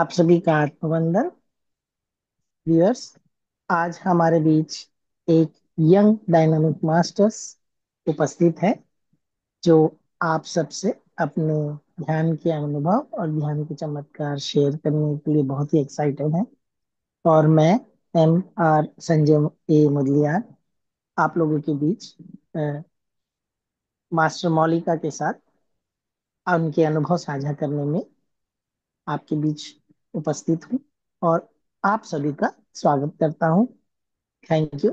आप सभी का आत्मवंदन व्यूअर्स। आज हमारे बीच एक यंग डायनामिक मास्टर्स उपस्थित है जो आप सबसे अपने ध्यान के अनुभव और ध्यान के चमत्कार शेयर करने के लिए बहुत ही एक्साइटेड है। और मैं M.R. संजय ए मुदलियार आप लोगों के बीच मास्टर मौलिका के साथ उनके अनुभव साझा करने में आपके बीच उपस्थित हूँ और आप सभी का स्वागत करता हूँ। Thank you.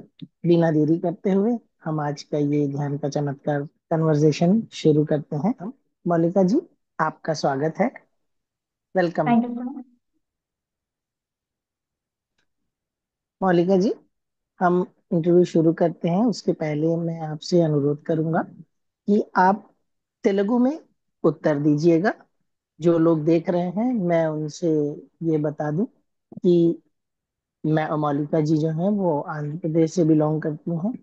बिना देरी करते हुए हम आज का ये ध्यान का चमत्कार कन्वर्सेशन शुरू करते हैं। हम मौलिका जी, आपका स्वागत है। Welcome. Thank you sir. Moulika ji, हम इंटरव्यू शुरू करते हैं उसके पहले मैं आपसे अनुरोध करूंगा कि आप तेलुगु में उत्तर दीजिएगा। जो लोग देख रहे हैं मैं उनसे ये बता दूं कि मैं मौलिका जी जो है वो आंध्र प्रदेश से बिलोंग करती हैं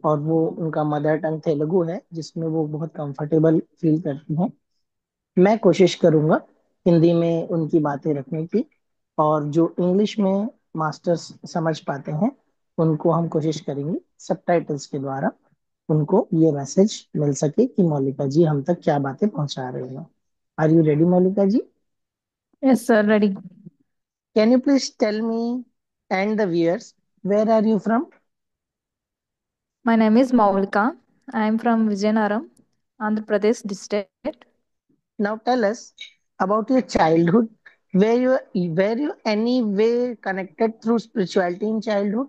और वो उनका मदर टंग तेलुगु है जिसमें वो बहुत कंफर्टेबल फील करती हैं। मैं कोशिश करूंगा हिंदी में उनकी बातें रखने की, और जो इंग्लिश में मास्टर्स समझ पाते हैं उनको हम कोशिश करेंगे सबटाइटल्स के द्वारा उनको ये मैसेज मिल सके कि मौलिका जी हम तक क्या बातें पहुंचा रहे हैं। Are you ready Moulika ji? Yes, sir. Ready. Can you please tell me and the viewers, where are you from? My name is Maulika. I am from Vijayanaram, Andhra Pradesh district. Now tell us about your childhood. Were you any way connected through spirituality in childhood?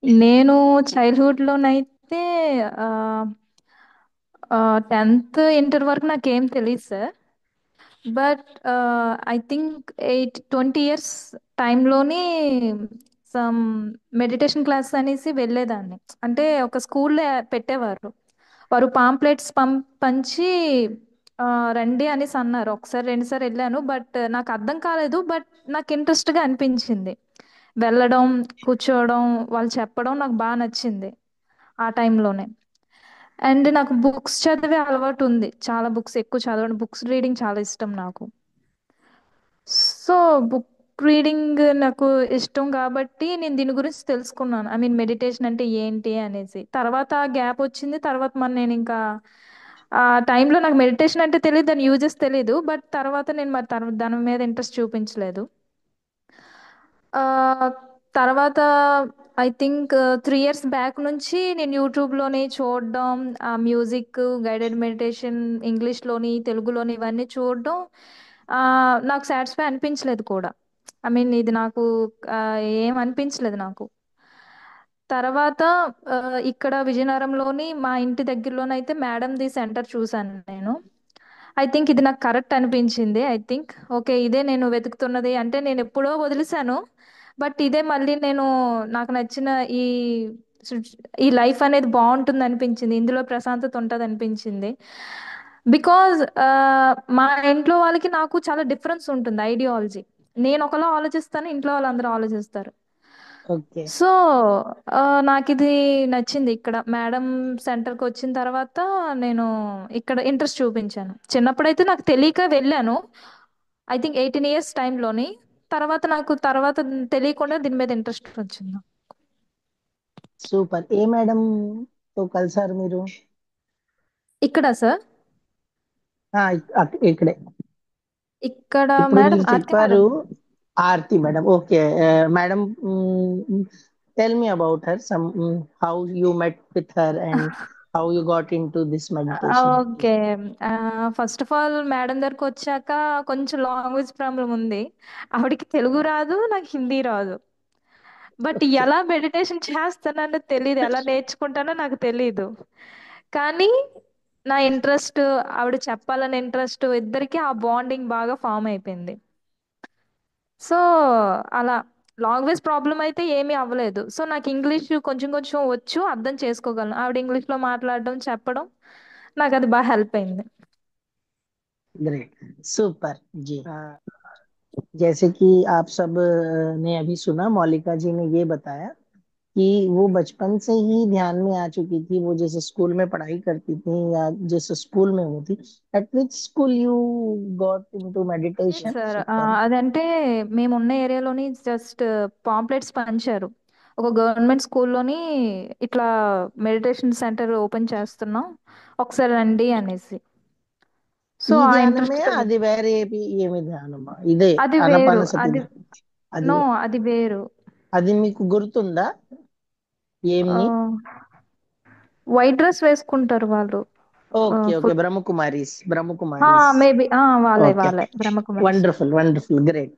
నేను చైల్డ్హుడ్లోనైతే 10th inter వరకు నాకేం తెలియదు sir. But I think 20 years టైంలోని some meditation class అనేసి వెళ్ళేదాన్ని. అంటే ఒక స్కూల్లో పెట్టేవారు. వారు పాంప్లెట్స్ పంచి రండి అనేసి అన్నారు. ఒకసారి రెండుసార్లు వెళ్ళాను, బట్ నాకు అర్థం కాలేదు. బట్ నాకు ఇంట్రెస్ట్గా అనిపించింది వెళ్ళడం, కూర్చోవడం, వాళ్ళు చెప్పడం నాకు బాగా నచ్చింది ఆ టైంలోనే. అండ్ నాకు బుక్స్ చదివే అలవాటు ఉంది, చాలా బుక్స్ ఎక్కువ చదవడం, బుక్స్ రీడింగ్ చాలా ఇష్టం నాకు. సో బుక్ రీడింగ్ నాకు ఇష్టం కాబట్టి నేను దీని గురించి తెలుసుకున్నాను. ఐ మీన్ మెడిటేషన్ అంటే ఏంటి అనేసి. తర్వాత గ్యాప్ వచ్చింది. తర్వాత మరి నేను ఇంకా ఆ టైంలో నాకు మెడిటేషన్ అంటే తెలియదు, దాని యూజెస్ తెలియదు. బట్ తర్వాత నేను మరి దాని మీద ఇంట్రెస్ట్ చూపించలేదు. ఆ, తర్వాత ఐ థింక్ 3 ఇయర్స్ బ్యాక్ నుంచి నేను యూట్యూబ్లోని చూడడం, ఆ మ్యూజిక్ గైడెడ్ మెడిటేషన్ ఇంగ్లీష్లోని తెలుగులోని ఇవన్నీ చూడడం ఆ, నాకు సాటిస్ఫై అనిపించలేదు కూడా. ఐ మీన్ ఇది నాకు ఆ, ఏం అనిపించలేదు నాకు. తర్వాత ఆ, ఇక్కడ విజయనగరంలోని మా ఇంటి దగ్గరలోనైతే మేడం ది సెంటర్ చూశాను నేను. ఐ థింక్ ఇది నాకు కరెక్ట్ అనిపించింది. ఐ థింక్ ఓకే, ఇదే నేను వెతుకుతున్నది. అంటే నేను ఎప్పుడో వదిలేశాను, బట్ ఇదే మళ్ళీ నేను నాకు నచ్చిన ఈ ఈ లైఫ్ అనేది బాగుంటుంది అనిపించింది, ఇందులో ప్రశాంతత ఉంటుంది అనిపించింది. బికాజ్ మా ఇంట్లో వాళ్ళకి నాకు చాలా డిఫరెన్స్ ఉంటుంది ఐడియాలజీ. నేను ఒకలా ఆలోచిస్తాను, ఇంట్లో వాళ్ళందరూ ఆలోచిస్తారు. ఓకే. సో నాకు ఇది నచ్చింది. ఇక్కడ మేడం సెంటర్కి వచ్చిన తర్వాత నేను ఇక్కడ ఇంట్రెస్ట్ చూపించాను. చిన్నప్పుడైతే నాకు తెలియక వెళ్ళాను, ఐ థింక్ 18 ఇయర్స్ టైంలోని. తర్వాత తెలియకుండా దీని మీద ఇంట్రెస్ట్ వచ్చింది. సూపర్. ఏ మేడం తో కలిసారు మీరు? ఇక్కడ సార్, ఇక్కడే. ఇక్కడ ఇప్పుడు మేడం మీరు ఆర్తి మేడం. చెప్పారు Aarti madam. Okay madam, tell me about her, some how you met with her and how you got in to this meditation. Okay. First of all madam దగ్గరకు వచ్చాక కొంచెం లాంగ్వేజ్ ప్రాబ్లం ఉంది. ఆవిడకి తెలుగు రాదు, నాకు హిందీ రాదు. But okay. ఎలా మెడిటేషన్ చేస్తానో తెలియదు, ఎలా నేర్చుకుంటానో నాకు తెలీదు. కానీ నా ఇంట్రెస్ట్, ఆవిడ చెప్పాలనే ఇంట్రెస్ట్, ఇద్దరికి ఆ బాండింగ్ బాగా ఫామ్ అయిపోయింది. సో అలా లాంగ్వేజ్ ప్రాబ్లం అయితే ఏమీ అవ్వలేదు. సో నాకు ఇంగ్లీష్ కొంచెం కొంచెం వచ్చు, అర్థం చేసుకోగలను. ఆవిడ ఇంగ్లీష్లో మాట్లాడడం, చెప్పడం నాకు అది బాగా హెల్ప్ అయింది. ग्रेट। सुपर जी। जैसे कि आप सब ने अभी सुना, मौलिका जी ने ये बताया कि वो बचपन से ही ध्यान में आ चुकी थी, वो जैसे स्कूल में पढ़ाई करती थी या जैसे स्कूल में होती। Eight which school you got into లేదు मेडिटेशन సార్, చెప్పారు? అదంటే మేము ఉన్న ఏరియాలోని జస్ట్ పాంప్లెట్స్ పంచారు. ఒక గవర్నమెంట్ స్కూల్లోని ఇట్లా మెడిటేషన్ సెంటర్ ఓపెన్ చేస్తున్నాం, ఒకసారి రండి అనేసి. సో ఈ ఆ ధ్యానమే ఇంట్రెస్ట్ అది వేరే ఏమి ధ్యానమా ఇదే? అది వేరు. అనపానసతి అది ధ్యానం అది? నో, అది వేరు. అది మీకు గుర్తుందా ఏమని? వైట్ డ్రెస్ వేసుకుంటారు వాళ్ళు. Okay okay, full. Brahma Kumaris Brahma Kumaris. Maybe వాళ్ళే ओके, వాళ్ళే బ్రహ్మకుమారిస్. Wonderful wonderful great.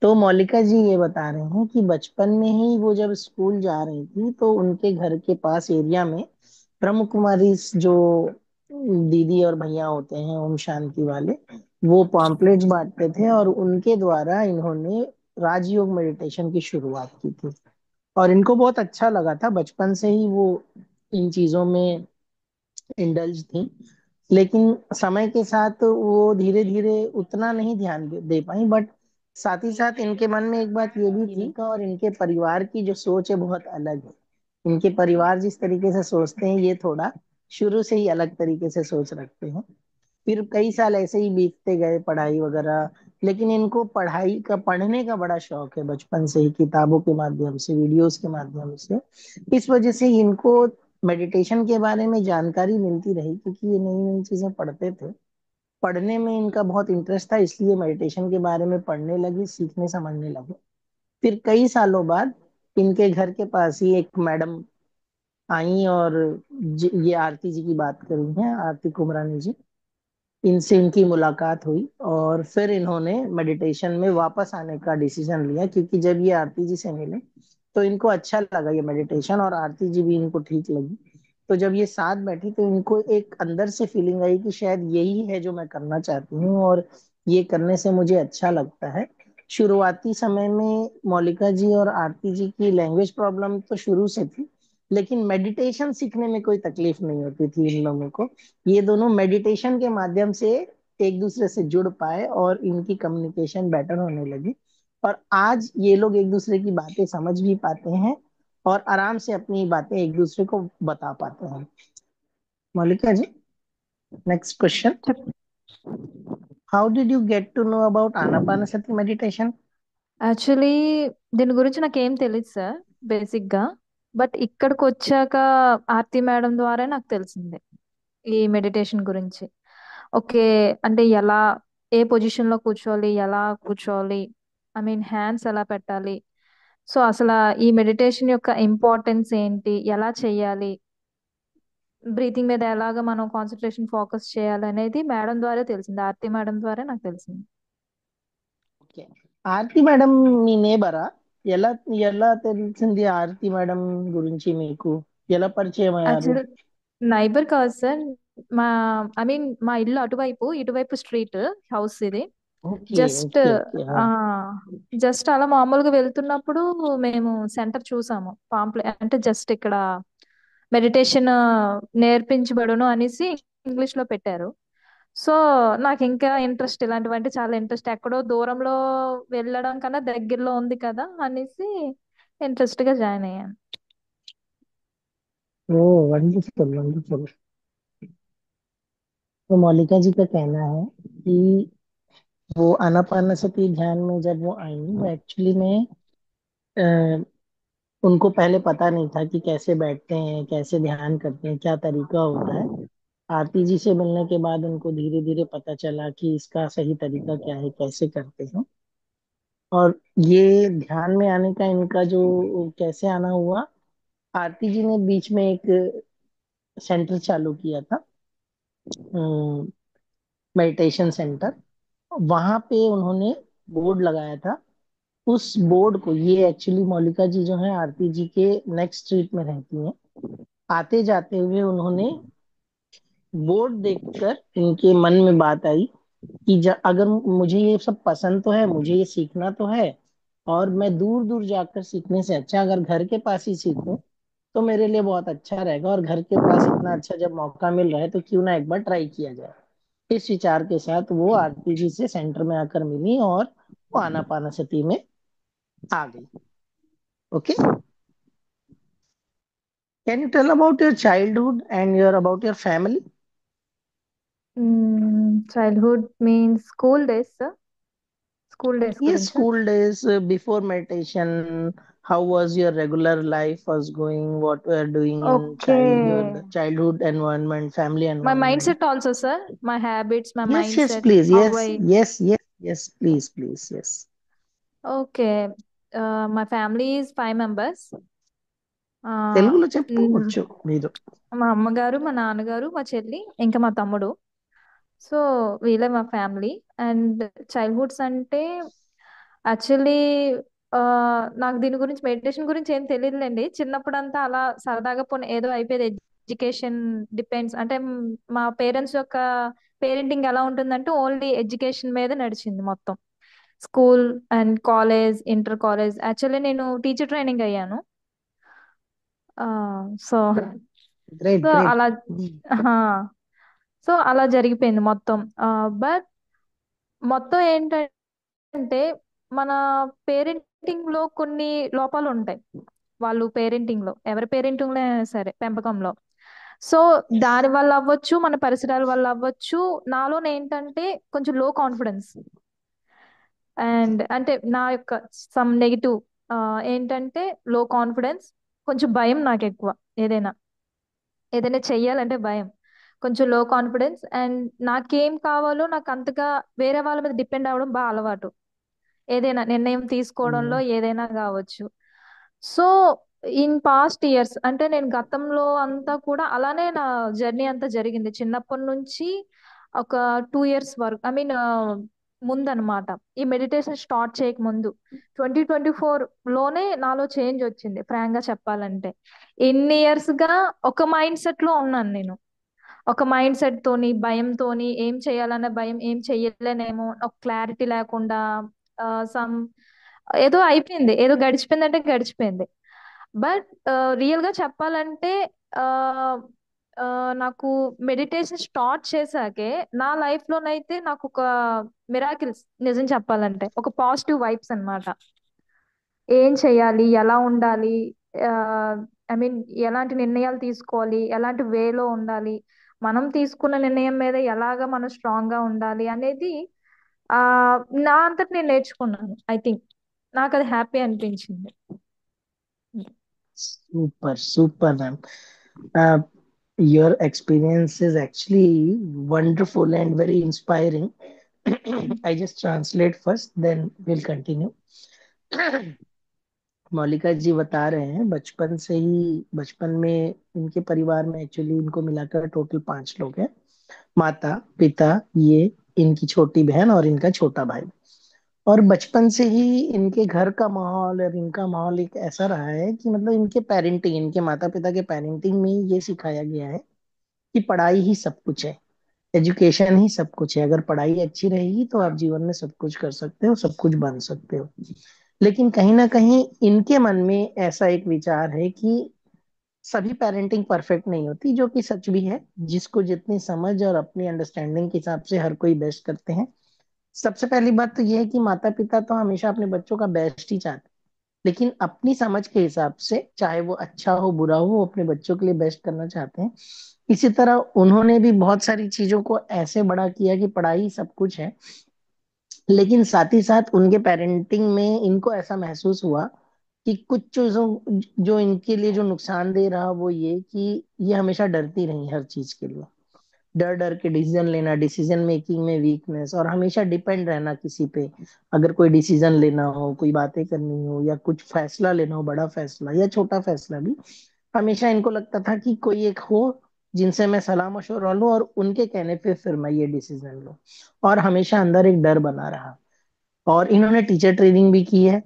तो मौलिका जी ये बता रहे हैं कि बचपन में ही वो जब स्कूल जा रही थी तो उनके घर के पास एरिया में ब्रह्म कुमारी जो दीदी और भैया होते हैं ओम शांति वाले, वो पॉम्पलेट्स बांटते थे और उनके द्वारा इन्होंने राजयोग मेडिटेशन की शुरुआत की थी। और इनको बहुत अच्छा लगा था, बचपन से ही वो इन चीजों में इंडल्ज थी। लेकिन समय के साथ वो धीरे धीरे उतना नहीं ध्यान दे पाई। बट साथ ही साथ इनके मन में एक बात ये भी थी, इनका और इनके परिवार की जो सोच है बहुत अलग है। इनके परिवार जिस तरीके से सोचते हैं, ये थोड़ा शुरू से ही अलग तरीके से सोच रखते हैं। फिर कई साल ऐसे ही बीतते गए पढ़ाई वगैरह। लेकिन इनको पढ़ाई का, पढ़ने का बड़ा शौक है बचपन से ही, किताबों के माध्यम से, वीडियोस के माध्यम से। इस वजह से इनको मेडिटेशन के बारे में जानकारी मिलती रही, क्योंकि ये नई नई चीजें पढ़ते थे। पढ़ने में इनका बहुत इंटरेस्ट था, इसलिए मेडिटेशन के बारे में पढ़ने लगे, सीखने समझने लगे। फिर कई सालों बाद इनके घर के पास ही एक मैडम आई, और ये आरती जी की बात करी है, आरती कुमरानी जी। इनसे इनकी मुलाकात हुई और फिर इन्होंने मेडिटेशन में वापस आने का डिसीजन लिया, क्योंकि जब ये आरती जी से मिले तो इनको अच्छा लगा ये मेडिटेशन, और आरती जी भी इनको ठीक लगी। तो जब ये साथ बैठी तो इनको एक अंदर से फीलिंग आई कि शायद यही है जो मैं करना चाहती हूँ, और ये करने से मुझे अच्छा लगता है। शुरुआती समय में मौलिका जी और आरती जी की लैंग्वेज प्रॉब्लम तो शुरू से थी, लेकिन मेडिटेशन सीखने में कोई तकलीफ नहीं होती थी इन लोगों को। ये दोनों मेडिटेशन के माध्यम से एक दूसरे से जुड़ पाए और इनकी कम्युनिकेशन बेटर होने लगी। और आज ये लोग एक दूसरे की बातें समझ भी पाते हैं और आराम से अपनी बातें एक दूसरे को बता पाते हैं। Moulika ji, next question. How did you get to know about Anapanasati meditation? Actually దీని గురించి నాకేం తెలియదు సార్, బేసిక్గా. బట్ ఇక్కడికి వచ్చాక ఆర్తి మేడం ద్వారా నాకు తెలిసింది ఈ మెడిటేషన్ గురించి. ఓకే, అంటే ఎలా, ఏ పొజిషన్లో కూర్చోవాలి, ఎలా కూర్చోవాలి, ఐ మీన్ హ్యాండ్స్ ఎలా పెట్టాలి, సో అసలు ఈ మెడిటేషన్ యొక్క ఇంపార్టెన్స్ ఏంటి, ఎలా చేయాలి, బ్రీతింగ్ మీద ఎలాగ మనం కాన్సన్ట్రేషన్ ఫోకస్ చేయాలి అనేది మేడం ద్వారా తెలిసింది, ఆర్తి మేడం ద్వారా నాకు తెలిసింది. ఓకే, ఆర్తి మేడం మీ నేబరా? ఎలా ఎలా తెలిసింది ఆర్తి మేడం గురించి మీకు? ఎలా పరిచయం అయ్యారు? యాక్చువల్లీ నైబర్ కాదు సార్. మా ఐ మీన్ మా ఇల్లు అటువైపు, ఇటువైపు స్ట్రీట్ హౌస్ ఇది. ఓకే జస్ట్ ఓకే ఓకే, ఆ జస్ట్ అలా మామూలుగా వెళ్తున్నప్పుడు మేము సెంటర్ చూసాము, పాంప్లె అంటే జస్ట్ ఇక్కడ మెడిటేషన్ నేర్పించబడును అనేసి ఇంగ్లీష్ లో పెట్టారు. సో నాకు ఇంకా ఇంట్రెస్ట్, ఇలాంటివంటే చాలా ఇంట్రెస్ట్. ఎక్కడో దూరంలో వెళ్ళడం కన్నా దగ్గరలో ఉంది కదా అనేసి ఇంట్రెస్ట్ గా జాయిన్ అయ్యాను. ओ वंडरफुल वंडरफुल। तो मौलिका जी का कहना है कि वो आनापानसति ध्यान में जब वो आई, वो एक्चुअली में अ, उनको पहले पता नहीं था कि कैसे बैठते हैं, कैसे ध्यान करते हैं, क्या तरीका होता है। आरती जी से मिलने के बाद उनको धीरे धीरे पता चला कि इसका सही तरीका क्या है, कैसे करते हैं। और ये ध्यान में आने का इनका जो कैसे आना हुआ, आरती जी ने बीच में एक सेंटर चालू किया था, मेडिटेशन सेंटर। वहां पे उन्होंने बोर्ड लगाया था। उस बोर्ड को, ये एक्चुअली मौलिका जी जो है आरती जी के नेक्स्ट स्ट्रीट में रहती हैं, आते जाते हुए उन्होंने बोर्ड देखकर इनके मन में बात आई कि अगर मुझे ये सब पसंद तो है, मुझे ये सीखना तो है, और मैं दूर दूर जाकर सीखने से अच्छा अगर घर के पास ही सीखूं तो मेरे लिए बहुत अच्छा रहेगा। और घर के पास इतना अच्छा जब मौका मिल रहा है तो क्यों ना एक बार ट्राई किया जाए। इस विचार के साथ वो आरती जी से सेंटर में आकर मिली और वो आनापानसति में आ गई। Okay. Can you tell about your childhood and your about your family? Childhood means school days, school days Yes, గురించా? school days before meditation. How was your regular life was going? What were doing in okay. childhood environment, family my mind environment? Set also sir, my habits, my Yes, mind yes, set, please. How Yes, I. yes, yes, yes, please, please, yes. Okay. My family is 5 members. తెలుగులో చెప్పుకోవచ్చు మీరు. మా అమ్మగారు, మా నాన్నగారు, మా చెల్లి, ఇంకా మా తమ్ముడు. సో వీళ్ళే మా ఫ్యామిలీ. అండ్ చైల్డ్హుడ్స్ అంటే యాక్చువల్లీ నాకు దీని గురించి, మెడిటేషన్ గురించి ఏం తెలియదులేండి. చిన్నప్పుడంతా అలా సరదాగా పోనీ ఏదో అయిపోయేది. ఎడ్యుకేషన్ డిపెండ్స్ అంటే మా పేరెంట్స్ యొక్క పేరెంటింగ్ ఎలా ఉంటుందంటే ఓన్లీ ఎడ్యుకేషన్ మీద నడిచింది మొత్తం. School and college, inter college. Actually నేను టీచర్ ట్రైనింగ్ అయ్యాను. So great, so great. అలా సో అలా జరిగిపోయింది మొత్తం. బట్ మొత్తం ఏంటంటే మన పేరెంటింగ్ లో కొన్ని లోపాలు ఉంటాయి. వాళ్ళు పేరెంటింగ్ లో, ఎవరి పేరెంటింగ్ లో అయినా సరే, పెంపకంలో. సో దాని వల్ల అవ్వచ్చు, మన పరిసరాల వల్ల అవ్వచ్చు. నాలోనే ఏంటంటే కొంచెం లో కాన్ఫిడెన్స్. అండ్ అంటే నా యొక్క సమ్ నెగిటివ్ ఏంటంటే లో కాన్ఫిడెన్స్, కొంచెం భయం నాకు ఎక్కువ. ఏదైనా ఏదైనా చెయ్యాలంటే భయం, కొంచెం లో కాన్ఫిడెన్స్. అండ్ నాకేం కావాలో నాకు అంతగా వేరే వాళ్ళ మీద డిపెండ్ అవ్వడం బాగా అలవాటు. ఏదైనా నిర్ణయం తీసుకోవడంలో ఏదైనా కావచ్చు. సో ఇన్ పాస్ట్ ఇయర్స్ అంటే నేను గతంలో అంతా కూడా అలానే నా జర్నీ అంతా జరిగింది. చిన్నప్పటి నుంచి ఒక 2 ఇయర్స్ వరకు, ఐ మీన్ ముందనమాట. ఈ మెడిటేషన్ స్టార్ట్ చేయక ముందు 2024 లోనే నాలో చేంజ్ వచ్చింది, ఫ్రాంక్ గా చెప్పాలంటే. ఎన్ని ఇయర్స్ గా ఒక మైండ్ సెట్ లో ఉన్నాను నేను. ఒక మైండ్ సెట్ తోని, భయంతోని, ఏం చేయాలన్న భయం, ఏం చెయ్యలేనేమో, ఒక క్లారిటీ లేకుండా సమ్ ఏదో అయిపోయింది, ఏదో గడిచిపోయింది అంటే గడిచిపోయింది. బట్ రియల్ గా చెప్పాలంటే ఆ ఆ, నాకు మెడిటేషన్ స్టార్ట్ చేశాకే నా లైఫ్ లోనైతే నాకు ఒక మిరాకిల్స్, నిజం చెప్పాలంటే ఒక పాజిటివ్ వైబ్స్ అన్నమాట. ఏం చేయాలి, ఎలా ఉండాలి, ఐ మీన్ ఎలాంటి నిర్ణయాలు తీసుకోవాలి, ఎలాంటి వేలో ఉండాలి, మనం తీసుకున్న నిర్ణయం మీద ఎలాగ మనం స్ట్రాంగ్ గా ఉండాలి అనేది ఆ నా అంతటి నేను నేర్చుకున్నాను. ఐ థింక్ నాకు అది హ్యాపీ అనిపించింది. Super, super, ma'am. Uh, your experience is actually wonderful and very inspiring. I just translate first, then we'll continue. Maulika जी बता रहे हैं बचपन से ही, बचपन में इनके परिवार में एक्चुअली इनको मिलाकर टोटल 5 लोग हैं। माता, पिता, ये, इनकी छोटी बहन और इनका छोटा भाई। और बचपन से ही इनके घर का माहौल और इनका माहौल एक ऐसा रहा है कि मतलब इनके पेरेंटिंग, इनके माता पिता के पेरेंटिंग में ही ये सिखाया गया है कि पढ़ाई ही सब कुछ है। एजुकेशन ही सब कुछ है। अगर पढ़ाई अच्छी रहेगी तो आप जीवन में सब कुछ कर सकते हो, सब कुछ बन सकते हो। लेकिन कहीं ना कहीं इनके मन में ऐसा एक विचार है कि सभी पेरेंटिंग परफेक्ट नहीं होती, जो कि सच भी है। जिसको जितनी समझ और अपनी अंडरस्टैंडिंग के हिसाब से हर कोई बेस्ट करते हैं। सबसे पहली बात तो ये है कि माता पिता तो हमेशा अपने बच्चों का बेस्ट ही चाहते हैं, लेकिन अपनी समझ के हिसाब से, चाहे वो अच्छा हो बुरा हो, वो अपने बच्चों के लिए बेस्ट करना चाहते हैं। इसी तरह उन्होंने भी बहुत सारी चीजों को ऐसे बड़ा किया कि पढ़ाई सब कुछ है। लेकिन साथ ही साथ उनके पेरेंटिंग में इनको ऐसा महसूस हुआ कि कुछ चीजों जो इनके लिए जो नुकसान दे रहा, वो ये कि ये हमेशा डरती रही हर चीज के लिए। डर डर के डिसीजन लेना, डिसीजन मेकिंग में वीकनेस, और हमेशा डिपेंड रहना किसी पे। अगर कोई डिसीजन लेना हो, कोई बातें करनी हो, या कुछ फैसला लेना हो, बड़ा फैसला या छोटा फैसला भी, हमेशा इनको लगता था कि कोई एक हो जिनसे मैं सलाह मशवरा लूं और उनके कहने पे फिर मैं ये डिसीजन लूं। और हमेशा अंदर एक डर बना रहा। और इन्होंने टीचर ट्रेनिंग भी की है।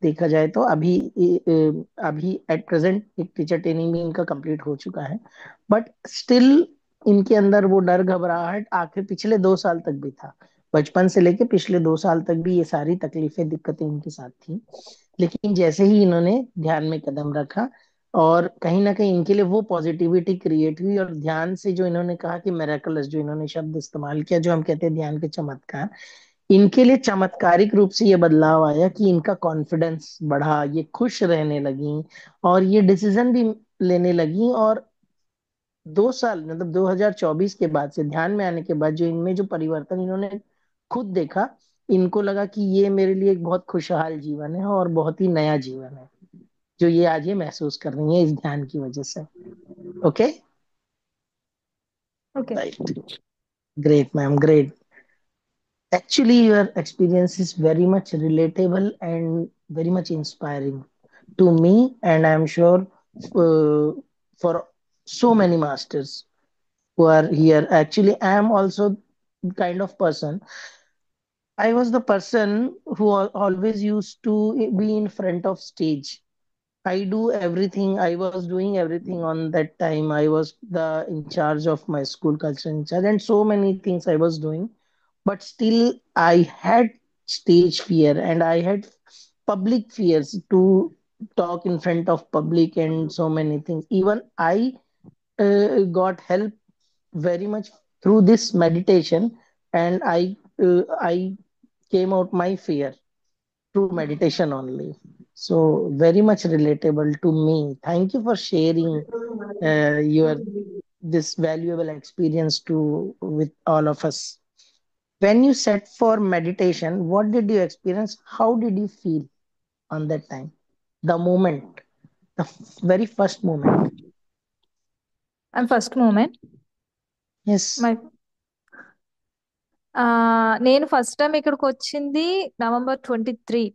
देखा जाए तो अभी एट प्रेजेंट एक टीचर ट्रेनिंग भी इनका कंप्लीट हो चुका है। बट स्टिल इनके अंदर वो डर, घबराहट आखिर पिछले 2 साल तक भी था। बचपन से लेके पिछले 2 साल तक भी ये सारी तकलीफें, दिक्कतें इनके साथ थी। लेकिन जैसे ही इन्होंने ध्यान में कदम रखा और कहीं ना कहीं इनके लिए वो पॉजिटिविटी क्रिएट हुई, और ध्यान से जो इन्होंने कहा कि मेरेकलस, जो इन्होंने शब्द इस्तेमाल किया, जो हम कहते हैं ध्यान के चमत्कार, इनके लिए चमत्कारिक रूप से ये बदलाव आया कि इनका कॉन्फिडेंस बढ़ा, ये खुश रहने लगी। और ये डिसीजन भी लेने लगी। और 2 साल मतलब 2024 के बाद से ध्यान में आने के बाद जो इनमें जो परिवर्तन इन्होंने खुद देखा, इनको लगा कि ये मेरे लिए एक बहुत खुशहाल जीवन है और बहुत ही नया जीवन है, जो ये आज ये महसूस कर रही है इस ध्यान की वजह से। Okay. Okay. Right. Great ma'am, great. Actually, your experience is very much relatable and very much inspiring to me, and I'm sure for so many masters who are here. Actually, I am also kind of person. I was the person who always used to be in front of stage. I do everything. I was doing everything on that time. I was the in charge of my school culture in charge, and so many things I was doing. But still, I had stage fear and I had public fears to talk in front of public and so many things. Even I got help very much through this meditation, and I came out my fear through meditation only. So very much relatable to me. Thank you for sharing your this valuable experience to with all of us. When you set for meditation, what did you experience? How did you feel on that time? The moment, the very first moment. And first moment Yes. My నేను first time ఇక్కడికి వచ్చింది November 23.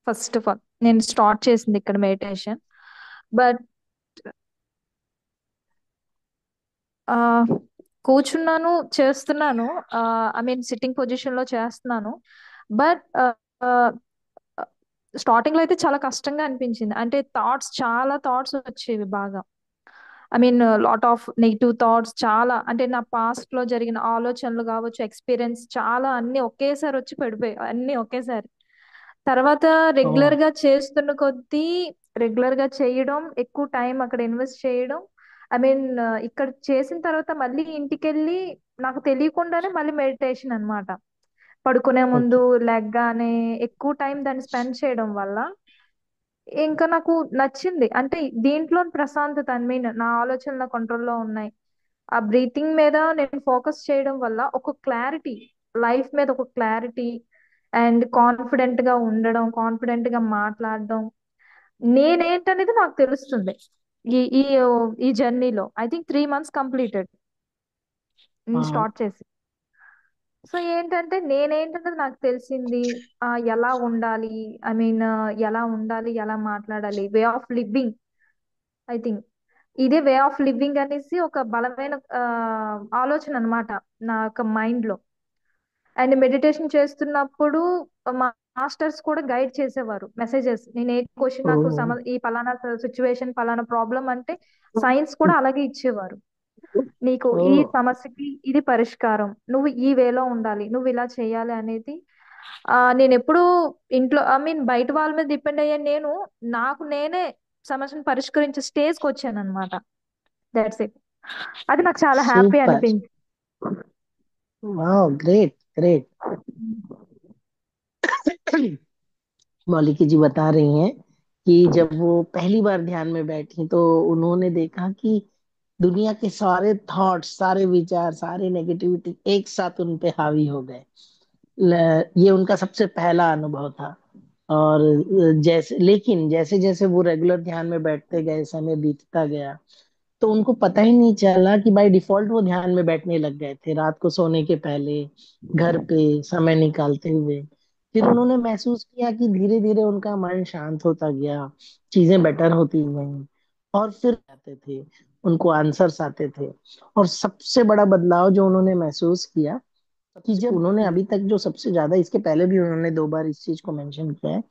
First of all నేను start చేసింది ఇక్కడ meditation. But కూర్చున్నాను, చేస్తున్నాను. I mean sitting position లో చేస్తున్నాను. బట్ స్టార్టింగ్ లో అయితే చాలా కష్టంగా అనిపించింది. అంటే చాలా థాట్స్ వచ్చేవి బాగా. I mean lot of negative thoughts, చాలా అంటే నా పాస్ట్ లో జరిగిన ఆలోచనలు కావచ్చు, ఎక్స్పీరియన్స్ చాలా అన్ని ఒకేసారి వచ్చి పడిపోయాయి, అన్ని ఒకేసారి. తర్వాత రెగ్యులర్ Oh, గా చేస్తున్న కొద్దీ, రెగ్యులర్ గా చేయడం, ఎక్కువ టైం అక్కడ ఇన్వెస్ట్ చేయడం. ఐ మీన్ ఇక్కడ చేసిన తర్వాత మళ్ళీ ఇంటికెళ్ళి నాకు తెలియకుండానే మళ్ళీ మెడిటేషన్ అన్నమాట. పడుకునే ముందు okay. లెగ్గానే ఎక్కువ టైం దాన్ని స్పెండ్ చేయడం వల్ల ఇంకా నాకు నచ్చింది. అంటే దీంట్లో ప్రశాంతత, ఐ మీన్ నా ఆలోచనలు నా కంట్రోల్లో ఉన్నాయి. ఆ బ్రీతింగ్ మీద నేను ఫోకస్ చేయడం వల్ల ఒక క్లారిటీ, లైఫ్ మీద ఒక క్లారిటీ, అండ్ కాన్ఫిడెంట్ గా ఉండడం, కాన్ఫిడెంట్ గా మాట్లాడడం, నేనేంటనేది నాకు తెలుస్తుంది. ఈ ఈ ఈ జర్నీలో I think 3 months completed Wow. Start చేసి. సో ఏంటంటే నేనేంటనేది నాకు తెలిసింది. ఎలా ఉండాలి, ఐ మీన్ ఎలా ఉండాలి, ఎలా మాట్లాడాలి, way of living. I think ఇదే వే ఆఫ్ లివింగ్ అనేసి ఒక బలమైన ఆలోచన అన్నమాట నా యొక్క మైండ్ లో. అండ్ మెడిటేషన్ చేస్తున్నప్పుడు మా మాస్టర్స్ కూడా గైడ్ చేసేవారు మెసేజెస్. నేను ఏ క్వశ్చన్, నాకు Oh, ఈ పలానా సిచ్యువేషన్, పలానా ప్రాబ్లం అంటే సైన్స్ కూడా అలాగే ఇచ్చేవారు. నీకు ఈ oh, సమస్యకి ఇది పరిష్కారం, నువ్వు ఈ వేలో ఉండాలి, నువ్వు ఇలా చేయాలి అనేది. నేను ఎప్పుడు ఇంట్లో, ఐ మీన్ బయట వాళ్ళ మీద డిపెండ్ అయ్యాను. నేను నాకు నేనే సమస్యను పరిష్కరించే స్టేజ్కి వచ్చాను అనమాట. That's it. అది నాకు చాలా హ్యాపీ super. అనిపించింది. Wow, great, great. मौलिकी जी बता रही हैं कि जब वो पहली बार ध्यान में बैठी तो उन्होंने देखा कि दुनिया के सारे थॉट्स, सारे विचार, सारे नेगेटिविटी एक साथ उन पे हावी हो गए। ये उनका सबसे पहला अनुभव था। और जैसे लेकिन जैसे जैसे वो रेगुलर ध्यान में बैठते गए, समय बीतता गया, तो उनको पता ही नहीं चला कि बाय डिफॉल्ट वो ध्यान में बैठने लग गए थे रात को सोने के पहले, घर पे समय निकालते हुए। फिर उन्होंने महसूस किया कि धीरे धीरे उनका मन शांत होता गया, चीजें बेटर होती गई, और फिर आते थे, उनको आंसर्स आते थे। और सबसे बड़ा बदलाव जो उन्होंने महसूस किया कि जब उन्होंने अभी तक जो सबसे ज्यादा, इसके पहले भी उन्होंने 2 बार इस चीज को मेंशन किया है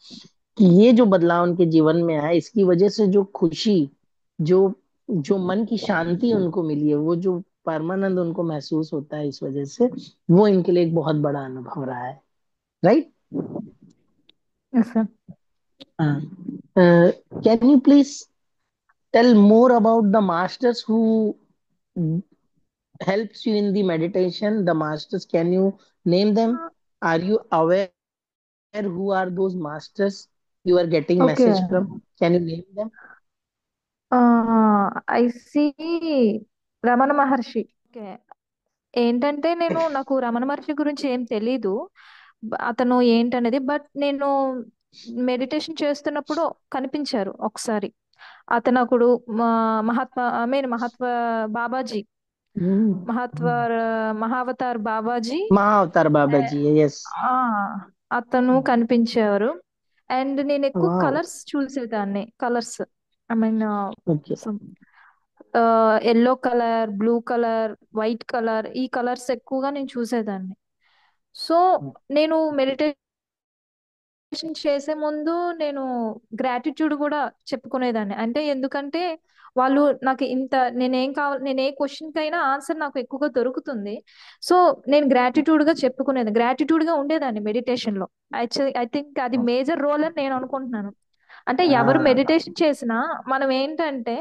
कि ये जो बदलाव उनके जीवन में आया, इसकी वजह से जो खुशी, जो जो मन की शांति उनको मिली है, वो जो परमानंद उनको महसूस होता है इस वजह से, वो इनके लिए एक बहुत बड़ा अनुभव रहा है। Right. Yes, sir. Can you please tell more about the masters who helps you in the meditation, the masters? Can you name them? Are you aware who are those masters you are getting Okay. message from? Can you name them? I see Ramana Maharshi. Okay. ఏంటంటే నాకు రమణ మహర్షి గురించి ఏం తెలీదు. అతను ఏంటనేది, but నేను meditation చేస్తున్నప్పుడు కనిపించారు ఒకసారి. అతను ఒకడు Mahatma I mean Mahatma Babaji, hmm, మహాత్వా మహావతార్ బాబాజీ. महाअवतार बाबा जी, यस। ఆ అతను కనిపించారు. అండ్ నేను ఎక్కువ वाह। కలర్స్ చూసేదాన్ని. Colours, I mean okay. Yellow colour, blue colour, white colour, ఈ కలర్స్ ఎక్కువగా నేను చూసేదాన్ని. సో నేను మెడిటేషన్ చేసే ముందు నేను గ్రాటిట్యూడ్ కూడా చెప్పుకునేదాన్ని. అంటే ఎందుకంటే వాళ్ళు నాకు ఇంత, నేనేం కావాలి, నేను ఏ క్వశ్చన్ కైనా ఆన్సర్ నాకు ఎక్కువగా దొరుకుతుంది. సో నేను గ్రాటిట్యూడ్ గా చెప్పుకునేది, గ్రాటిట్యూడ్ గా ఉండేదాన్ని మెడిటేషన్ లో. ఐ థింక్ అది మేజర్ రోల్ అని నేను అనుకుంటున్నాను. అంటే ఎవరు हाँ। మెడిటేషన్ చేసినా మనం ఏంటంటే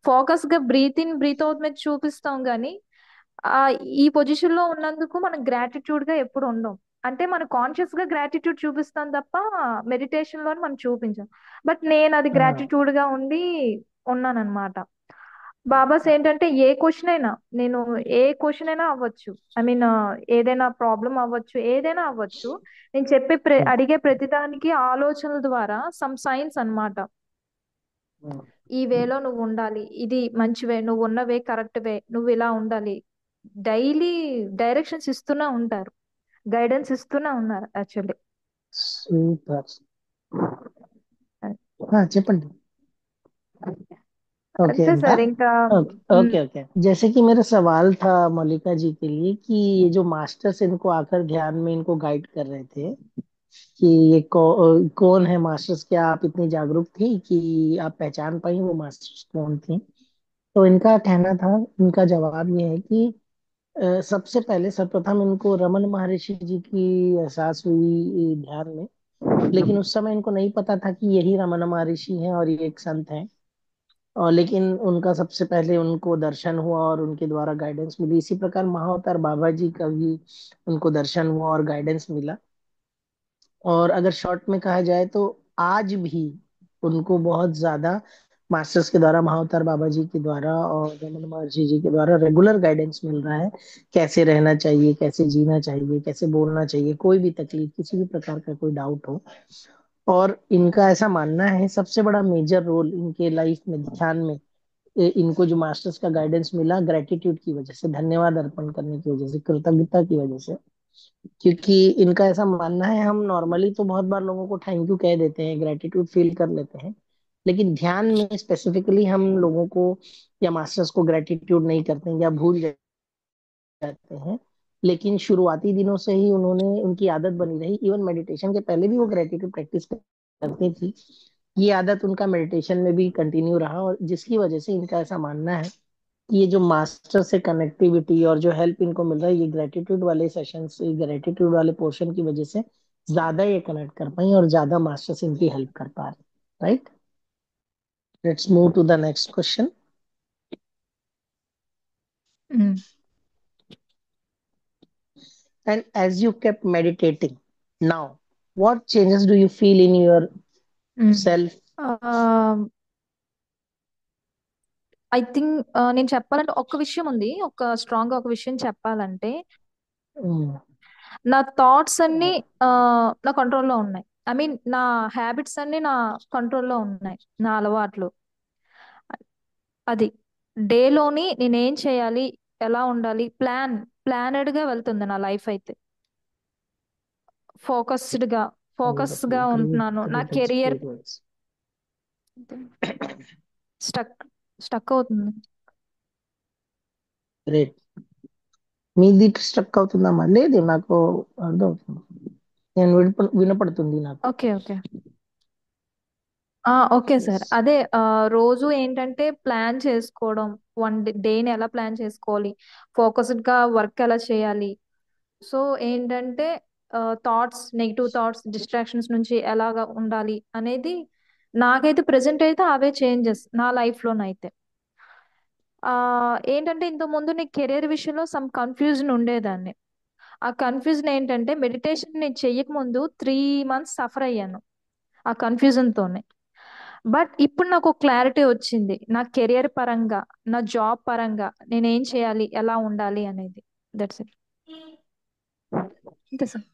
ఫోకస్ గా బ్రీత్ ఇన్ బ్రీత్ అవుట్ మీద చూపిస్తాం గానీ ఆ ఈ పొజిషన్ లో ఉన్నందుకు మనం గ్రాటిట్యూడ్ గా ఎప్పుడు ఉండం. అంటే మనం కాన్షియస్ గా గ్రాటిట్యూడ్ చూపిస్తాం తప్ప మెడిటేషన్ లో మనం చూపించాం. బట్ నేను అది हाँ। గ్రాటిట్యూడ్ గా ఉండి ఉన్నానన్నమాట. బాబాస్ ఏంటంటే ఏ క్వశ్చన్ అయినా, నేను ఏ క్వశ్చన్ అయినా అవ్వచ్చు, ఐ మీన్ ఏదైనా ప్రాబ్లం అవ్వచ్చు, ఏదైనా అవ్వచ్చు, నేను చెప్పే అడిగే ప్రతిదానికి ఆలోచనల ద్వారా సమ్ సైన్స్ అన్నమాట. ఈ వేలో నువ్వు ఉండాలి, ఇది మంచి వే, నువ్వు ఉన్న వే కరెక్ట్ వే, నువ్వు ఇలా ఉండాలి. డైలీ డైరెక్షన్స్ ఇస్తూనే ఉంటారు, గైడెన్స్ ఇస్తూనే ఉన్నారు యాక్చువల్లీ. సూపర్। చెప్పండి। ओके అంతే अनका। సార్ ఇంకా. ओके మ్, ओके ओके, जैसे कि मेरा सवाल था मल्लिका जी के लिए कि ये जो मास्टर्स इनको आकर ध्यान में इनको गाइड कर रहे थे कि ये कौन है मास्टर्स, क्या आप इतनी जागरूक थी कि आप पहचान पाई वो मास्टर्स कौन थी? तो इनका कहना था, इनका जवाब ये है कि सबसे पहले सर्वप्रथम इनको रमन महर्षि जी की एहसास हुई ध्यान में। लेकिन उस समय इनको नहीं पता था कि यही रमन महर्षि हैं और ये एक संत हैं। और लेकिन उनका सबसे पहले उनको दर्शन हुआ और उनके द्वारा गाइडेंस मिली। इसी प्रकार महाअवतार बाबा जी का भी उनको दर्शन हुआ और गाइडेंस मिला। और अगर शॉर्ट में कहा जाए तो आज भी उनको बहुत ज्यादा मास्टर्स के द्वारा, महाअवतार बाबा जी के द्वारा और रमन महर्षि जी के द्वारा रेगुलर गाइडेंस मिल रहा है। कैसे रहना चाहिए, कैसे जीना चाहिए, कैसे बोलना चाहिए, कोई भी तकलीफ, किसी भी प्रकार का कोई डाउट हो। और इनका ऐसा मानना है सबसे बड़ा मेजर रोल इनके लाइफ में, ध्यान में, इनको जो मास्टर्स का गाइडेंस मिला ग्रेटिट्यूड की वजह से, धन्यवाद अर्पण करने की वजह से, कृतज्ञता की वजह से। क्योंकि इनका ऐसा मानना है, हम नॉर्मली तो बहुत बार लोगों को थैंक यू कह देते हैं, ग्रेटिट्यूड फील कर लेते हैं, लेकिन ध्यान में स्पेसिफिकली हम लोगों को या मास्टर्स को ग्रेटिट्यूड नहीं करते हैं या भूल जाते हैं। लेकिन शुरुआती दिनों से ही उन्होंने, उनकी आदत बनी रही, इवन मेडिटेशन के पहले भी वो ग्रेटिट्यूड प्रैक्टिस करती थी। ये आदत उनका मेडिटेशन में भी कंटिन्यू रहा, और जिसकी वजह से इनका ऐसा मानना है कि ये जो मास्टर से कनेक्टिविटी और जो हेल्प इनको मिल रहा है, ये ग्रेटिट्यूड वाले सेशन से, ग्रेटिट्यूड वाले पोर्शन की वजह से ज्यादा ये कनेक्ट कर पाई और ज्यादा मास्टर से इनकी हेल्प कर पा रहे। Right. Let's move to the next question. Hmm, and as you kept meditating now, what changes do you feel in hmm. yourself? I think నేను చెప్పాలంటే ఒక్క విషయం ఉంది, ఒక స్ట్రాంగ్ ఒక విషయం చెప్పాలంటే Mm, నా థాట్స్ అన్ని ఆ, నా కంట్రోల్లో ఉన్నాయి. ఐ మీన్ నా హ్యాబిట్స్ అన్ని నా కంట్రోల్లో ఉన్నాయి, నా అలవాట్లు. అది డేలోని నేనేం చేయాలి, ఎలా ఉండాలి, ప్లానెడ్ గా వెళ్తుంది నా లైఫ్ అయితే. ఫోకస్డ్ గా ఫోకస్ wonderful, గా great, ఉంటున్నాను నా great career. experience. Stuck stuck అవుతుంది. గ్రేట్। మీది స్ట్రక్ అవుతుందమ్మా? లేదు, నాకు అర్థమవుతుంది, నేను వినపడుతుంది నాకు. Okay, okay. Okay sir. Yes. అదే రోజు ఏంటంటే ప్లాన్ చేసుకోవడం, వన్ డేని ఎలా ప్లాన్ చేసుకోవాలి, ఫోకస్డ్ గా వర్క్ ఎలా చేయాలి. సో ఏంటంటే థాట్స్, నెగిటివ్ థాట్స్, డిస్ట్రాక్షన్స్ నుంచి ఎలాగా ఉండాలి అనేది నాకైతే ప్రెసెంట్ అయితే అవే చేంజెస్ నా లైఫ్ లోనైతే. ఆ ఏంటంటే ఇంతకు ముందు నీ కెరీర్ విషయంలో సమ్ కన్ఫ్యూజన్ ఉండేదాన్ని. ఆ కన్ఫ్యూజన్ ఏంటంటే మెడిటేషన్ నేను చెయ్యక ముందు 3 months సఫర్ అయ్యాను ఆ కన్ఫ్యూజన్ తోనే. బట్ ఇప్పుడు నాకు క్లారిటీ వచ్చింది, నా కెరియర్ పరంగా, నా జాబ్ పరంగా నేనేం చేయాలి, ఎలా ఉండాలి అనేది. That's it. అంతే సార్.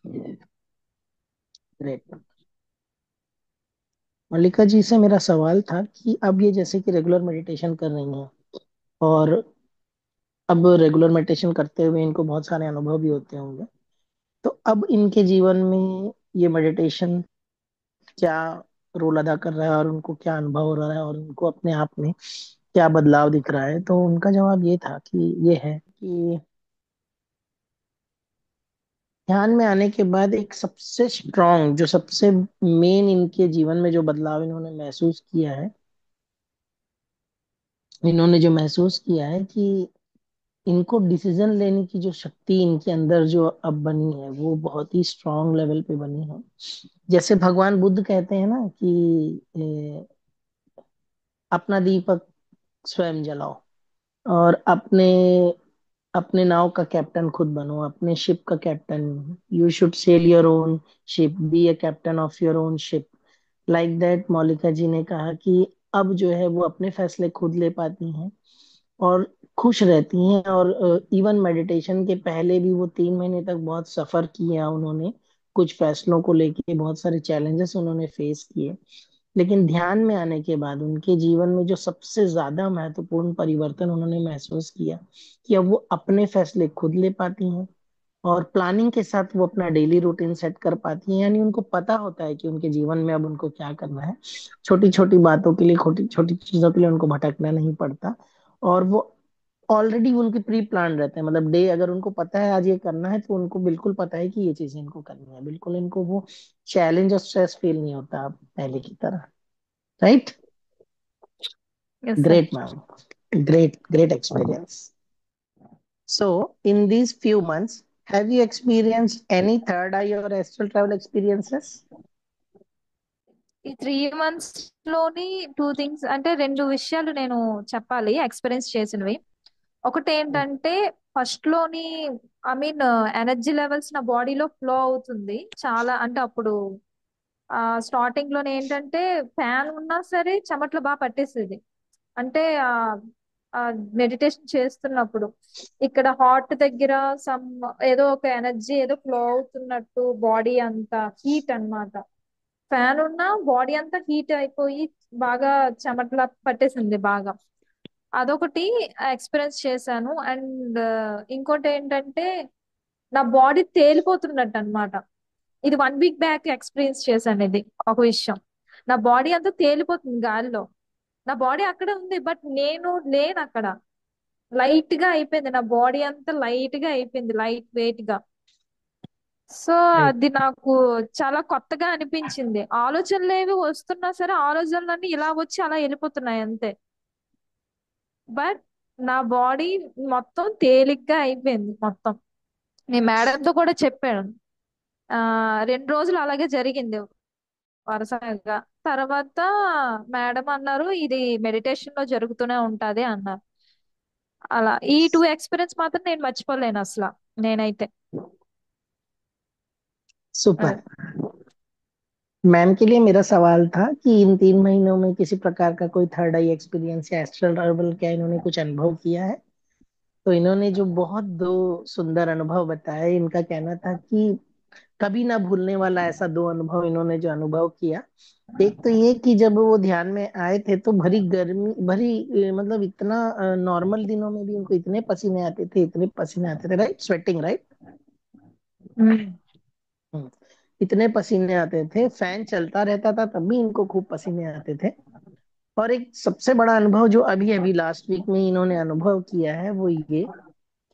ग्रेट। मल्लिका जी से मेरा सवाल था कि अब ये जैसे कि रेगुलर मेडिटेशन कर रही हैं, और अब रेगुलर मेडिटेशन करते हुए इनको बहुत सारे अनुभव भी होते होंगे, तो अब इनके जीवन में ये मेडिटेशन क्या रोल अदा कर रहा है, और उनको क्या अनुभव हो रहा है, और उनको अपने आप में क्या बदलाव दिख रहा है? तो उनका जवाब ये था कि ये है कि ध्यान में आने के बाद एक सबसे स्ट्रांग, जो सबसे मेन इनके जीवन में जो बदलाव इन्होंने महसूस किया है, इन्होंने जो महसूस किया है कि इनको डिसीजन लेने की जो शक्ति इनके अंदर जो अब बनी है, वो बहुत ही स्ट्रांग लेवल पे बनी है। जैसे भगवान बुद्ध कहते हैं ना कि अपना दीपक स्वयं जलाओ, और अपने अपने नाव का कैप्टन खुद बनो, अपने शिप का captain. You should sail your own ship, be a captain of your own ship. Like that, Moulika ji ने कहा कि अब जो है वो अपने फैसले खुद ले पाती हैं और खुश रहती हैं। और इवन मेडिटेशन के पहले भी वो 3 महीने तक बहुत सफर किया उन्होंने, कुछ फैसलों को लेके बहुत सारे चैलेंजेस उन्होंने फेस किए। लेकिन ध्यान में आने के बाद उनके जीवन में जो सबसे ज्यादा महत्वपूर्ण परिवर्तन उन्होंने महसूस किया, कि अब वो अपने फैसले खुद ले पाती हैं, और प्लानिंग के साथ वो अपना डेली रूटीन सेट कर पाती हैं। यानी उनको पता होता है कि उनके जीवन में अब उनको क्या करना है। छोटी छोटी बातों के लिए, छोटी छोटी चीजों के लिए उनको भटकना नहीं पड़ता, और वो ऑलरेडी उनकी प्री प्लान रहते हैं। मतलब डे अगर उनको पता है आज ये करना है, तो उनको बिल्कुल पता है कि ये चीजें इनको करनी है। बिल्कुल इनको वो चैलेंज और स्ट्रेस फील नहीं होता अब पहले की तरह। Right. Yes sir. Great ma'am. Great experience. So, in these few months, have you experienced any third eye or astral travel experiences? ఈ 3 months లోని టూ థింగ్స్, అంటే రెండు విషయాలు నేను చెప్పాలి ఎక్స్పీరియన్స్ చేసినవి. ఒకటి ఏంటంటే, ఫస్ట్ లోని ఐ మీన్ ఎనర్జీ లెవెల్స్ నా బాడీలో ఫ్లో అవుతుంది చాలా. అంటే అప్పుడు స్టార్టింగ్ లోనే ఏంటంటే, ఫ్యాన్ ఉన్నా సరే చెమట్లు బాగా పట్టేసేది. అంటే మెడిటేషన్ చేస్తున్నప్పుడు ఇక్కడ హార్ట్ దగ్గర సమ్ ఏదో ఒక ఎనర్జీ ఏదో ఫ్లో అవుతున్నట్టు, బాడీ అంతా హీట్ అన్నమాట. ఫ్యాన్ ఉన్నా బాడీ అంతా హీట్ అయిపోయి బాగా చెమటలా పట్టేసింది బాగా. అదొకటి ఎక్స్పీరియన్స్ చేశాను. అండ్ ఇంకోటి ఏంటంటే, నా బాడీ తేలిపోతున్నట్టు అన్నమాట. ఇది 1 వీక్ బ్యాక్ ఎక్స్పీరియన్స్ చేశాను ఇది. ఒక విషయం, నా బాడీ అంతా తేలిపోతుంది గాలిలో. నా బాడీ అక్కడే ఉంది బట్ నేను లేను అక్కడ. లైట్ గా అయిపోయింది, నా బాడీ అంతా లైట్ గా అయిపోయింది, లైట్ వెయిట్ గా. So Right. అది నాకు చాలా కొత్తగా అనిపించింది. ఆలోచనలు ఏవి వస్తున్నా సరే ఆలోచనలన్నీ ఇలా వచ్చి అలా వెళ్ళిపోతున్నాయి అంతే. బట్ నా బాడీ మొత్తం తేలిగ్గా అయిపోయింది మొత్తం. నేను మేడంతో కూడా చెప్పాను. 2 రోజులు అలాగే జరిగింది వరుసగా. తర్వాత మేడం అన్నారు, ఇది మెడిటేషన్ లో జరుగుతూనే ఉంటది అన్నారు. అలా ఈ టూ ఎక్స్పీరియన్స్ మాత్రం నేను మర్చిపోలేను అసలు, నేనైతే. सुपर। అది. मैम के लिए मेरा सवाल था कि इन 3 महीनों में किसी प्रकार का कोई थर्ड आई एक्सपीरियंस या एस्ट्रल ट्रैवल, क्या इन्होंने कुछ अनुभव किया है? तो इन्होंने जो बहुत दो सुंदर अनुभव बताए, इनका कहना था कि कभी ना भूलने वाला ऐसा दो अनुभव इन्होंने जो अनुभव किया। एक तो ये कि जब वो ध्यान में आए थे तो भरी गर्मी, मतलब इतना नॉर्मल दिनों में भी उनको इतने पसीने आते थे, इतने पसीने आते थे, राइट, स्वेटिंग, राइट। ఉమ్. इतने पसीने आते थे, फैन चलता रहता था तब भी इनको खूब पसीने आते थे। और एक सबसे बड़ा अनुभव जो अभी अभी लास्ट वीक में इन्होंने अनुभव किया है, वो ये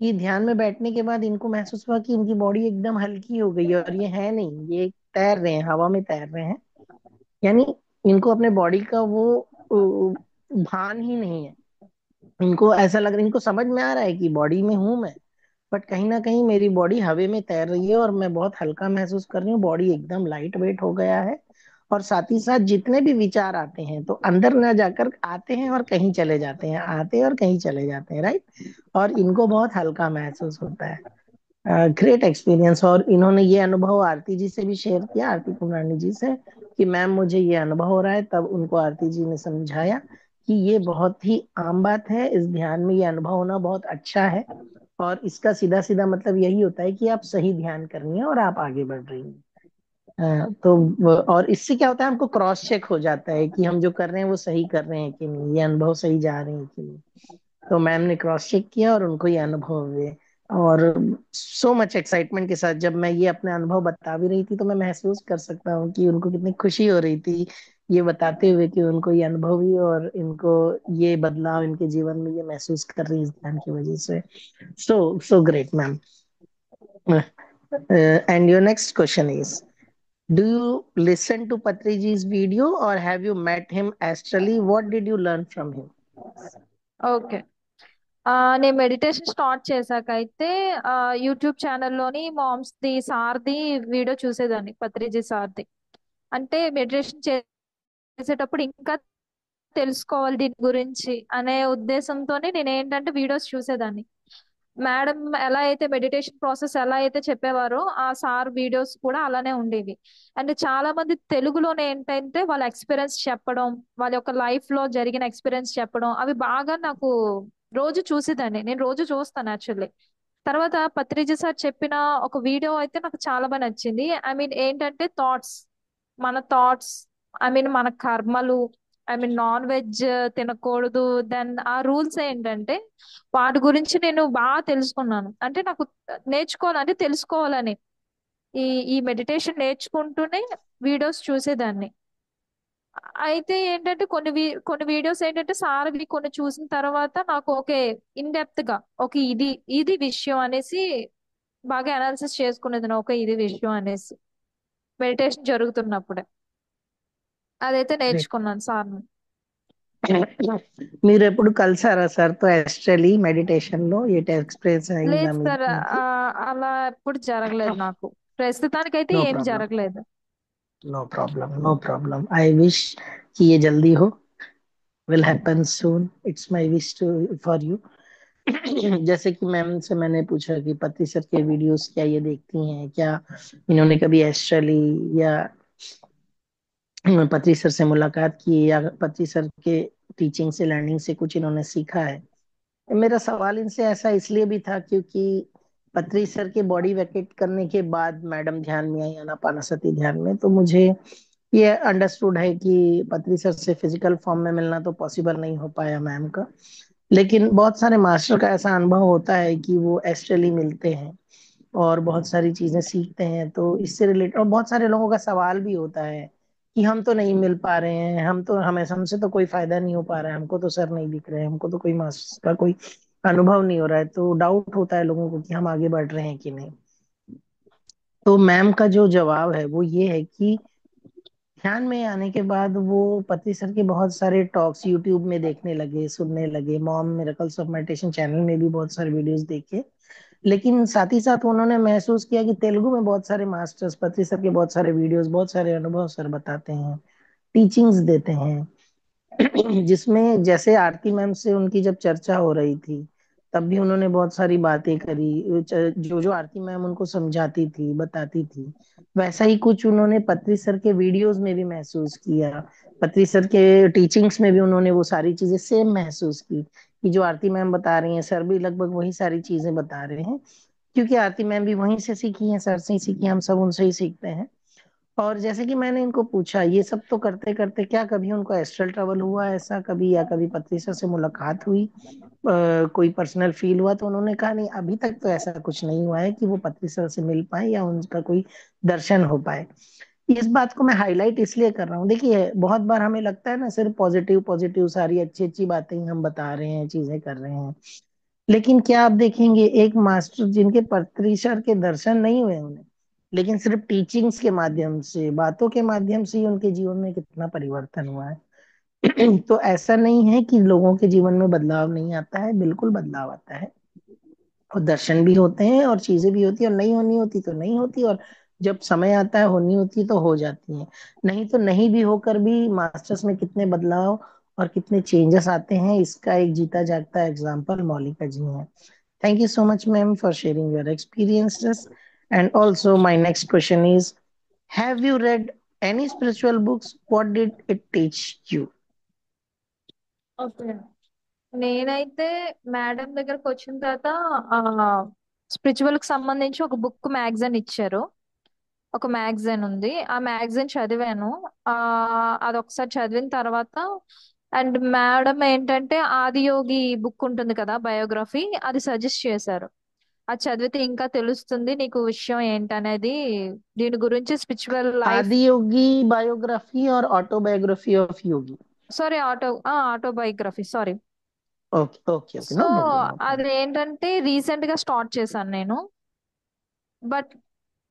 कि ध्यान में बैठने के बाद इनको महसूस हुआ कि इनकी बॉडी एकदम हल्की हो गई है, और ये है नहीं, ये तैर रहे हैं, हवा में तैर रहे हैं। यानी इनको अपने बॉडी का वो भान ही नहीं है। इनको ऐसा लग रहा है, इनको समझ में आ रहा है कि बॉडी में हूं मैं, बट कहीं ना कहीं मेरी बॉडी हवा में तैर रही है, और मैं बहुत हल्का महसूस कर रही हूँ, बॉडी एकदम लाइट वेट हो गया है। और साथ ही साथ जितने भी विचार आते हैं तो अंदर ना जाकर आते हैं और कहीं चले जाते हैं, आते हैं और कहीं चले जाते हैं, राइट। और इनको बहुत हल्का महसूस होता है। Great experience. और इन्होंने ये अनुभव आरती जी से भी शेयर किया, आरती कुमरानी जी से। कि मैम मुझे ये अनुभव हो रहा है, तब उनको आरती जी ने समझाया कि ये बहुत ही आम बात है, इस ध्यान में ये अनुभव होना बहुत अच्छा है, और इसका सीधा सीधा मतलब यही होता है कि आप सही ध्यान कर रही हैं और आप आगे बढ़ रही हैं। और इससे क्या होता है, हमको क्रॉस चेक हो जाता है कि हम जो कर रहे हैं वो सही कर रहे हैं कि नहीं, ये अनुभव सही जा रहे हैं कि नहीं। तो मैम ने क्रॉस चेक किया और उनको ये अनुभव हुए। और सो मच एक्साइटमेंट के साथ जब मैं ये अपने अनुभव बता भी रही थी, तो मैं महसूस कर सकता हूँ कि उनको कितनी खुशी हो रही थी ये बताते हुए कि उनको ये अनुभव हुई और इनको ये बदलाव इनके जीवन में ये महसूस कर रही है इस ध्यान की वजह से। So great ma'am. And your next question is, do you listen to Patriji's video or have you met him astrally? What did you learn from him? Okay. నేను మెడిటేషన్ స్టార్ట్ చేశాక అయితే యూట్యూబ్ ఛానల్లోని మామ్స్ది సార్ది వీడియో చూసేదాన్ని, పత్రిజీ సార్ది. అంటే meditation చేసేటప్పుడు ఇంకా తెలుసుకోవాలి దీని గురించి అనే ఉద్దేశంతోనే నేను ఏంటంటే వీడియోస్ చూసేదాన్ని. మేడం ఎలా అయితే మెడిటేషన్ ప్రాసెస్ ఎలా అయితే చెప్పేవారో ఆ సార్ వీడియోస్ కూడా అలానే ఉండేవి. అండ్ చాలా మంది తెలుగులోనే ఏంటంటే వాళ్ళ ఎక్స్పీరియన్స్ చెప్పడం, వాళ్ళ యొక్క లైఫ్ లో జరిగిన ఎక్స్పీరియన్స్ చెప్పడం, అవి బాగా నాకు రోజు చూసేదాన్ని. నేను రోజు చూస్తాను యాక్చువల్లీ. తర్వాత పత్రిజీ సార్ చెప్పిన ఒక వీడియో అయితే నాకు చాలా బాగా నచ్చింది. ఐ మీన్ ఏంటంటే థాట్స్, మన థాట్స్, ఐ మీన్ మన కర్మలు, ఐ మీన్ నాన్ వెజ్ తినకూడదు, దెన్ ఆ రూల్స్ ఏంటంటే వాటి గురించి నేను బాగా తెలుసుకున్నాను. అంటే నాకు నేర్చుకోవాలంటే తెలుసుకోవాలని ఈ ఈ మెడిటేషన్ నేర్చుకుంటూనే వీడియోస్ చూసేదాన్ని. అయితే ఏంటంటే కొన్ని వీడియోస్ ఏంటంటే సార్వి కొన్ని చూసిన తర్వాత నాకు ఓకే, ఇన్ డెప్త్ గా ఓకే ఇది ఇది విషయం అనేసి బాగా అనాలిసిస్ చేసుకునేది, ఓకే ఇది విషయం అనేసి మెడిటేషన్ జరుగుతున్నప్పుడే అదైతే Great. నేర్చుకున్నాను సార్. మీరు ఎప్పుడు కలిసారా సార్ తో ఎస్ట్రలీ మెడిటేషన్ లో? ఏ ఎక్స్పీరియన్స్ అయిందా లేదు సార్, మీకు? అలా ఎప్పుడు జరగలేదు నాకు. ప్రస్తుతానికైతే नो ఏం प्रॉब्लम, జరగలేదు. No problem, no problem. I wish कि ये जल्दी हो, will happen soon, it's my wish to for you. जैसे कि मैम से मैंने पूछा कि पति सर के वीडियोस क्या ये देखती हैं क्या, इन्होंने कभी एस्ट्रली या पति सर से मुलाकात की है, या पति सर के टीचिंग से लर्निंग से कुछ इन्होंने सीखा है। मेरा सवाल इनसे ऐसा इसलिए भी था क्योंकि पत्री सर के बॉडी वैकेट करने के बाद मैडम ध्यान में आई आनापानसती ध्यान में, तो मुझे ये अंडरस्टूड है कि पत्री सर से फिजिकल फॉर्म में मिलना तो पॉसिबल नहीं हो पाया मैम का। लेकिन बहुत सारे मास्टर का ऐसा अनुभव होता है कि वो एस्ट्रली मिलते हैं और बहुत सारी चीजें सीखते हैं। तो इससे रिलेटेड और बहुत सारे लोगों का सवाल भी होता है कि हम तो नहीं मिल पा रहे हैं, हम तो हमें हमसे तो कोई फायदा नहीं हो पा रहा है, हमको तो सर नहीं दिख रहे हैं, हमको तो कोई मास्टर का कोई अनुभव नहीं हो रहा है, तो डाउट होता है लोगों को कि हम आगे बढ़ रहे हैं कि नहीं। तो मैम का जो जवाब है वो ये है कि ध्यान में आने के बाद वो पति सर के बहुत सारे टॉक्स यूट्यूब में देखने लगे, सुनने लगे, mom miracles of meditation channel में भी बहुत सारे वीडियोस देखे। लेकिन साथ ही साथ उन्होंने महसूस किया कि तेलुगु में बहुत सारे मास्टर्स पति सर के बहुत सारे वीडियोस, बहुत सारे अनुभव सर बताते हैं, टीचिंग्स देते हैं। जिसमें जैसे आरती मैम से उनकी जब चर्चा हो रही थी, तब भी उन्होंने बहुत सारी बातें करी, जो जो आरती मैम उनको समझाती थी, बताती थी, वैसा ही कुछ उन्होंने पत्री सर के वीडियोस में भी महसूस किया। पत्री सर के टीचिंग्स में भी उन्होंने वो सारी चीजें सेम महसूस की कि जो आरती मैम बता रही हैं सर भी लगभग वही सारी चीजें बता रहे हैं, क्योंकि आरती मैम भी वहीं से सीखी हैं, सर से ही सीखी हैं, हम सब उनसे ही सीखते हैं। और जैसे कि मैंने इनको पूछा ये सब तो करते करते क्या कभी उनको एस्ट्रल ट्रैवल हुआ ऐसा कभी, या कभी पत्री सर से मुलाकात हुई, कोई पर्सनल फील हुआ, तो उन्होंने कहा नहीं, अभी तक तो ऐसा कुछ नहीं हुआ है कि वो पत्री सर से मिल पाए या उनका कोई दर्शन हो पाए। इस बात को मैं हाईलाइट इसलिए कर रहा हूँ, देखिए बहुत बार हमें लगता है ना सिर्फ पॉजिटिव पॉजिटिव सारी अच्छी अच्छी बातें ही हम बता रहे हैं, चीजें कर रहे हैं, लेकिन क्या आप देखेंगे एक मास्टर जिनके पत्री सर के दर्शन नहीं हुए उन्हें, लेकिन सिर्फ टीचिंग्स के माध्यम से, बातों के माध्यम से ही उनके जीवन में कितना परिवर्तन हुआ है। तो ऐसा नहीं है कि लोगों के जीवन में बदलाव नहीं आता है, बिल्कुल बदलाव आता है, और दर्शन भी होते हैं और चीजें भी होती है, और नहीं होनी होती तो नहीं होती, और जब समय आता है होनी होती तो हो जाती है। नहीं तो नहीं भी होकर भी मास्टर्स में कितने बदलाव और कितने चेंजेस आते हैं, इसका एक जीता जागता एग्जाम्पल मौलिका जी हैं। Thank you so much, ma'am, for sharing your experiences. And also, my next question is, have you read Any spiritual books, what did it teach you? Okay. నేనైతే మేడం దగ్గరకు వచ్చిన తర్వాత ఆ స్పిరిచువల్ కి సంబంధించి ఒక బుక్ మ్యాగజైన్ ఇచ్చారు. ఒక మ్యాగజైన్ ఉంది. ఆ మ్యాగజైన్ చదివాను. ఆ అదొకసారి చదివిన తర్వాత అండ్ మేడం ఏంటంటే ఆదియోగి బుక్ ఉంటుంది కదా, బయోగ్రఫీ, అది సజెస్ట్ చేశారు. అది చదివితే ఇంకా తెలుస్తుంది నీకు విషయం ఏంటనేది, దీని గురించి spiritual life. Adi Yogi biography और autobiography of yogi. Sorry, autobiography, sorry. Okay okay okay, so no problem no అది प्रॉब्लम. ఏంటంటే రీసెంట్ గా స్టార్ట్ చేశాను నేను. బట్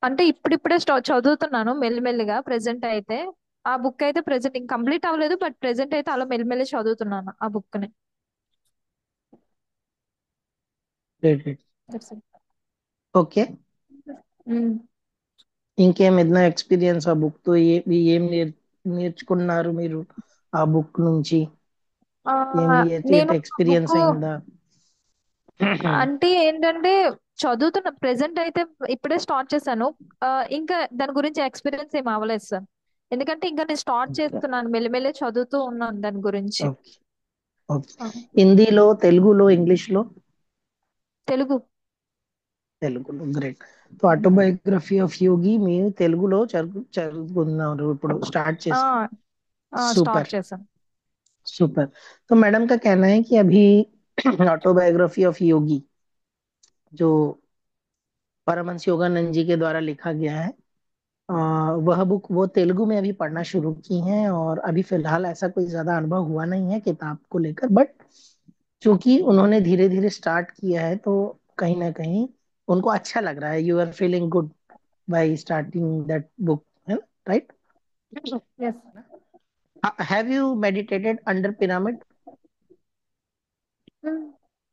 అంటే ఇప్పుడిప్పుడే చదువుతున్నాను మెల్లిమెల్లిగా. ప్రెసెంట్ అయితే ఆ బుక్ అయితే ప్రెసెంట్ ఇంకా కంప్లీట్ అవ్వలేదు, బట్ ప్రెసెంట్ అయితే అలా మెల్లిమెల్లి చదువుతున్నాను ఆ బుక్ ని. Great great. That's it. Okay. Um. ఇంకేం ఏదైనా ఎక్స్పీరియన్స్ ఆ బుక్ తో ఏం నేర్చుకున్నారు మీరు ఆ బుక్ నుంచి? ఆ, ఏం నేను బుక్ ఎక్స్పీరియన్స్ అయిందా? అంటే ఏంటంటే చదువుతున్న ప్రెసెంట్ అయితే ఇప్పుడే స్టార్ట్ చేశాను. ఆ, ఇంకా దాని గురించి ఎక్స్పీరియన్స్ ఏం అవ్వలేదు సార్. ఎందుకంటే ఇంకా నేను స్టార్ట్ ఓకే చేస్తున్నాను, మెల్లిమెల్లి చదువుతూ ఉన్నాను దాని గురించి. Okay okay. ఆ, హిందీలో, తెలుగులో, ఇంగ్లీష్ లో? తెలుగు. తెలుగులో, గ్రేట్. तो ఆటోబయోగ్రఫీ ఆఫ్ యోగి మీరు తెలుగులో చదువుకున్నారు, ఇప్పుడు స్టార్ట్ ఆ చేశారు. స్టార్ట్ सुपर చేశాను. सुपर. तो मैडम का कहना है कि अभी ऑटोबायोग्राफी ऑफ योगी जो परमहंस योगानंद जी के द्वारा लिखा गया है, वह बुक वो तेलुगु में अभी पढ़ना शुरू की हैं, और अभी फिलहाल ऐसा कोई ज्यादा अनुभव हुआ नहीं है किताब को लेकर, बट चूंकि उन्होंने धीरे धीरे स्टार्ट किया है, तो कहीं ना कहीं उनको अच्छा लग रहा है. You are feeling good by starting that book, है ना? Right. Yes. Have you meditated under pyramid?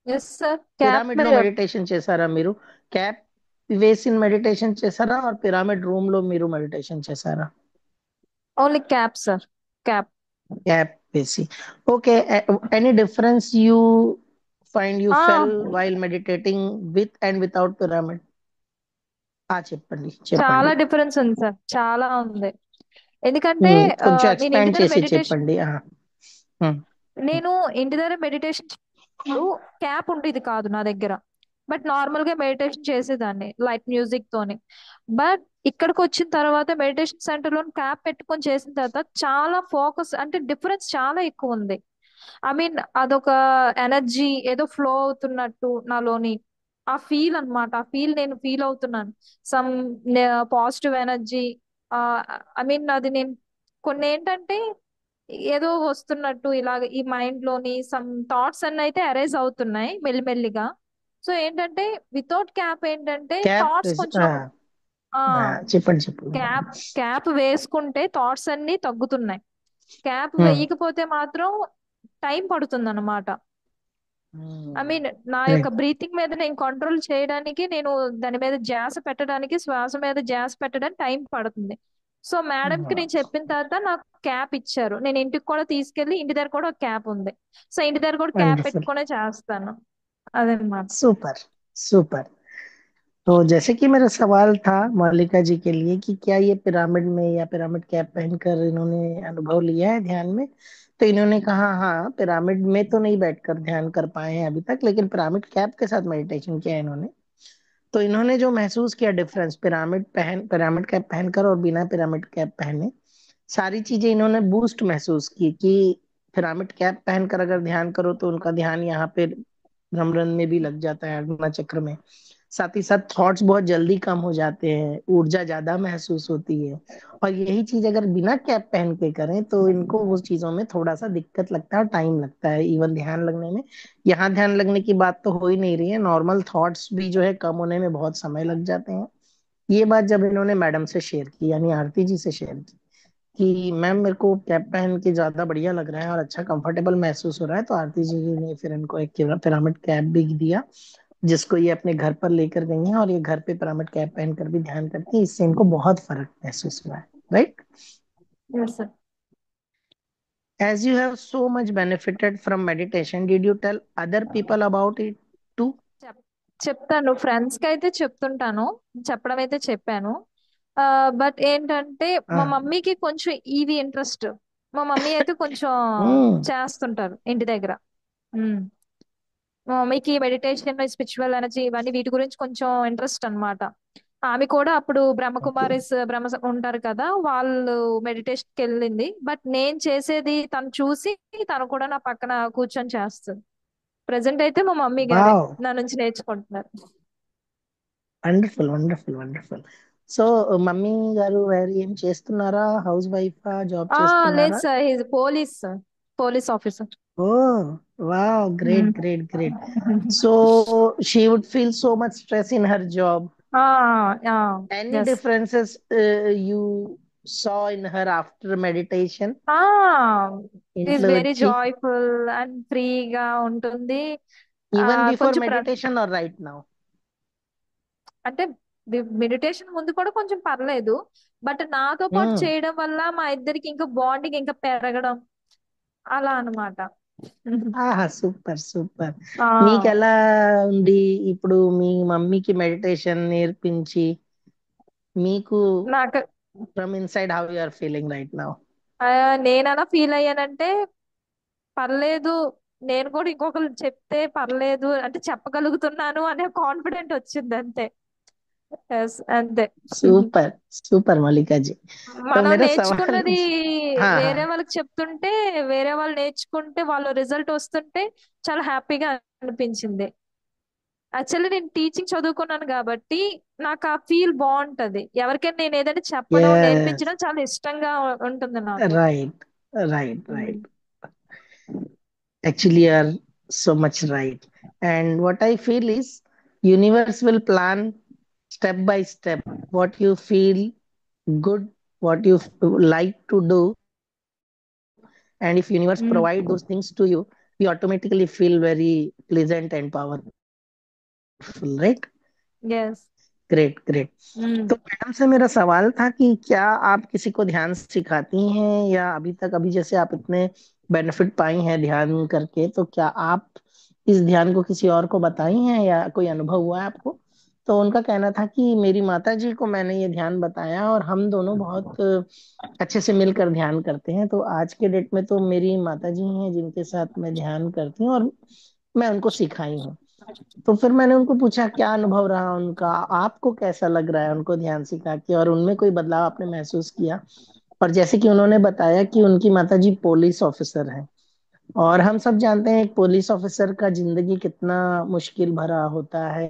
Yes sir, cap pyramid లో మీద. మెడిటేషన్ చేశారా మీరు? క్యాప్ వేసిన మెడిటేషన్ చేశారా, और పిరమిడ్ రూమ్ లో మీరు మెడిటేషన్ చేశారా? Only cap sir, cap. Cap వేసి. Okay. Any difference you find you uh feel while meditating with and without pyramid? చెప్పండి చాలా చెప్పండి. డిఫరెన్స్ ఉంది సార్, చాలా ఉంది. ఎందుకంటే కొంచెం నేను ఇంటి ఎక్స్పాండ్ దగ్గర చేసి మెడిటేషన్ చెప్పండి. ఉమ్, ఉమ్. నేను ఇంటి దగ్గర మెడిటేషన్ క్యాప్ ఉండేది కాదు నా దగ్గర. బట్ నార్మల్ గా మెడిటేషన్ చేసేదాన్ని లైట్ మ్యూజిక్ తోని. బట్ ఇక్కడికి వచ్చిన తర్వాత మెడిటేషన్ సెంటర్ లో క్యాప్ పెట్టుకొని చేసిన తర్వాత చాలా ఫోకస్, అంటే డిఫరెన్స్ చాలా ఎక్కువ ఉంది. ఐ మీన్ అదొక ఎనర్జీ ఏదో ఫ్లో అవుతున్నట్టు నాలోని. ఆ ఫీల్ అన్నమాట, ఆ ఫీల్ నేను ఫీల్ అవుతున్నాను. Some positive energy. I mean అది నేను కొన్ని ఏంటంటే ఏదో వస్తున్నట్టు ఇలాగ ఈ మైండ్ లోని సమ్ థాట్స్ అన్ని అయితే అరైజ్ అవుతున్నాయి మెల్లిమెల్లిగా. సో ఏంటంటే వితౌట్ క్యాప్ ఏంటంటే క్యాప్ థాట్స్ కొంచెం ఆ చెప్పండి చెప్పండి. క్యాప్ క్యాప్ వేసుకుంటే థాట్స్ అన్ని తగ్గుతున్నాయి. క్యాప్ ఉమ్, వేయకపోతే మాత్రం టైం పడుతుంది అనమాట. ఐ మీన్ నా యొక్క రైట్. బ్రీతింగ్ మీద నేను కంట్రోల్ చేయడానికి, నేను దాని మీద ధ్యాస పెట్టడానికి, శ్వాస మీద ధ్యాస పెట్టడానికి టైం పడుతుంది. సో మేడం కి నేను చెప్పిన తర్వాత నాకు క్యాప్ ఇచ్చారు. నేను ఇంటికి కూడా తీసుకెళ్లి ఇంటి దగ్గర కూడా ఒక క్యాప్ ఉంది. సో ఇంటి దగ్గర కూడా క్యాప్ వండర్ఫుల్. పెట్టుకునే చేస్తాను. అదనమాట. Super super. तो जैसे कि मेरा सवाल था मौलिका जी के लिए कि क्या ये पिरामिड में या पिरामिड कैप पहनकर इन्होंने अनुभव लिया है ध्यान में, तो इन्होंने कहा हाँ, पिरामिड में तो नहीं बैठकर ध्यान कर पाए हैं अभी तक, लेकिन पिरामिड कैप के साथ मेडिटेशन किया है इन्होंने. तो इन्होंने जो महसूस किया डिफरेंस, पिरामिड कैप पहनकर और बिना पिरामिड कैप पहने, सारी चीजें इन्होंने बूस्ट महसूस की कि पिरामिड कैप पहनकर अगर ध्यान करो तो उनका ध्यान यहाँ पे भ्रमरण में भी लग जाता है, आज्ञा चक्र में. साथ ही साथ थॉट्स बहुत जल्दी कम हो जाते हैं, ऊर्जा ज्यादा महसूस होती है. और यही चीज अगर बिना कैप पहन के करें तो इनको उस चीजों में थोड़ा सा दिक्कत लगता है, टाइम लगता है इवन ध्यान लगने में. यहाँ ध्यान लगने की बात तो हो ही नहीं रही है, नॉर्मल थॉट्स भी जो है कम होने में बहुत समय लग जाते हैं. ये बात जब इन्होंने मैडम से शेयर की, यानी आरती जी से शेयर की, कि मैम मेरे को कैप पहन के ज्यादा बढ़िया लग रहा है और अच्छा कंफर्टेबल महसूस हो रहा है, तो आरती जी ने फिर इनको एक पिरामिड कैप भी दिया, जिसको ये अपने घर पर लेकर गई हैं, और ये घर पे पिरामिड कैप पहनकर भी ध्यान करती है. इससे इनको बहुत फर्क महसूस हुआ है. Right. Yes, sir. As you have so much benefited from meditation, did you tell other people about it too? చెప్- చెప్తాను, ఫ్రెండ్స్ కి అయితే చెప్తుంటాను. చెప్పడం అయితే చెప్పాను. బట్ ఏంటంటే ఆ, మా మమ్మీకి కొంచెం ఇవి ఇంట్రెస్ట్. మా మమ్మీ అయితే కొంచెం ఉమ్, చేస్తుంటారు ఇంటి దగ్గర. ఉమ్. మా మమ్మీకి మెడిటేషన్, స్పిరిచువల్ ఎనర్జీ ఇవన్నీ వీటి గురించి కొంచెం ఇంట్రెస్ట్ అన్నమాట. ఆమె కూడా అప్పుడు ఓకే. బ్రహ్మకుమారిస్ ఉంటారు కదా, వాళ్ళు మెడిటేషన్ కి వెళ్ళింది. బట్ నేను చేసేది తను చూసి తను కూడా నా పక్కన కూర్చొని చేస్తుంది. ప్రజెంట్ అయితే మా మమ్మీ గారే వావ్, నా నుంచి నేర్చుకుంటున్నారు. Wonderful wonderful wonderful. So mummy గారు వేరు ఏం చేస్తున్నారా? హౌస్ వైఫా, జాబ్ ఆ లేదు చేస్తున్నారా? Sir, he's police sir, police officer. Oh, wow, great great great. So she would feel so much stress in her job. Any yes. differences you saw in her after meditation? Is ఇంట్లో very వచ్చి, joyful and ఫ్రీగా ఉంటుంది. ఆ even before కొంచెం meditation or right now? అంటే meditation ముందు కూడా కొంచెం పర్లేదు. బట్ నాతో పాటు చేయడం వల్ల మా ఇద్దరికి ఇంకా బాండింగ్ ఇంకా పెరగడం అలా అన్నమాట. ఆహా, సూపర్ సూపర్. ఆ మీకు ఎలా ఉంది ఇప్పుడు మీ మమ్మీకి మెడిటేషన్ నేర్పించి? మీకు నాకు from inside how you are feeling right now? నేనలా ఫీల్ అయ్యానంటే పర్లేదు, నేను కూడా ఇంకొకరు చెప్తే పర్లేదు అంటే చెప్పగలుగుతున్నాను అనే కాన్ఫిడెంట్ వచ్చింది అంతే. Yes, అంతే. సూపర్ సూపర్ మల్లికా जी। तो మనం मेरा सवाल, నేర్చుకున్నది हाँ हाँ, వేరే వాళ్ళకి చెప్తుంటే, వేరే వాళ్ళు నేర్చుకుంటే వాళ్ళు రిజల్ట్ వస్తుంటే చాలా హ్యాపీగా అనిపించింది. యాక్చువల్లీ నేను టీచింగ్ చదువుకున్నాను కాబట్టి నాకు ఆ ఫీల్ బాగుంటది. ఎవరికైనా నేను ఏదైనా చెప్పడం, yes, నేర్పించడం చాలా ఇష్టంగా ఉంటుంది నాకు. right, right, um. right. Actually, you are so much right. And what I feel is universe will plan step by step what you feel good, what you like to do. And if universe um. provide those things to you, you automatically feel very pleasant and powerful, right? Yes. Great great. तो madam से मेरा सवाल था कि क्या आप किसी को ध्यान सिखाती हैं, या अभी तक, अभी जैसे आप इतने बेनिफिट पाई हैं ध्यान करके, तो क्या आप इस ध्यान को किसी और को बताई हैं या कोई अनुभव हुआ है आपको? तो उनका कहना था कि मेरी माता जी को मैंने ये ध्यान बताया और हम दोनों बहुत अच्छे से मिलकर ध्यान करते हैं। तो आज के डेट में तो मेरी माता जी हैं जिनके साथ मैं ध्यान करती हूँ, और मैं उनको सिखाई हूँ। तो फिर मैंने उनको पूछा क्या अनुभव रहा उनका, आपको कैसा लग रहा है उनको ध्यान सिखा के, और उनमें कोई बदलाव आपने महसूस किया? और जैसे कि उन्होंने बताया कि उनकी माताजी पुलिस ऑफिसर हैं, और हम सब जानते हैं एक पुलिस ऑफिसर का जिंदगी कितना मुश्किल भरा होता है,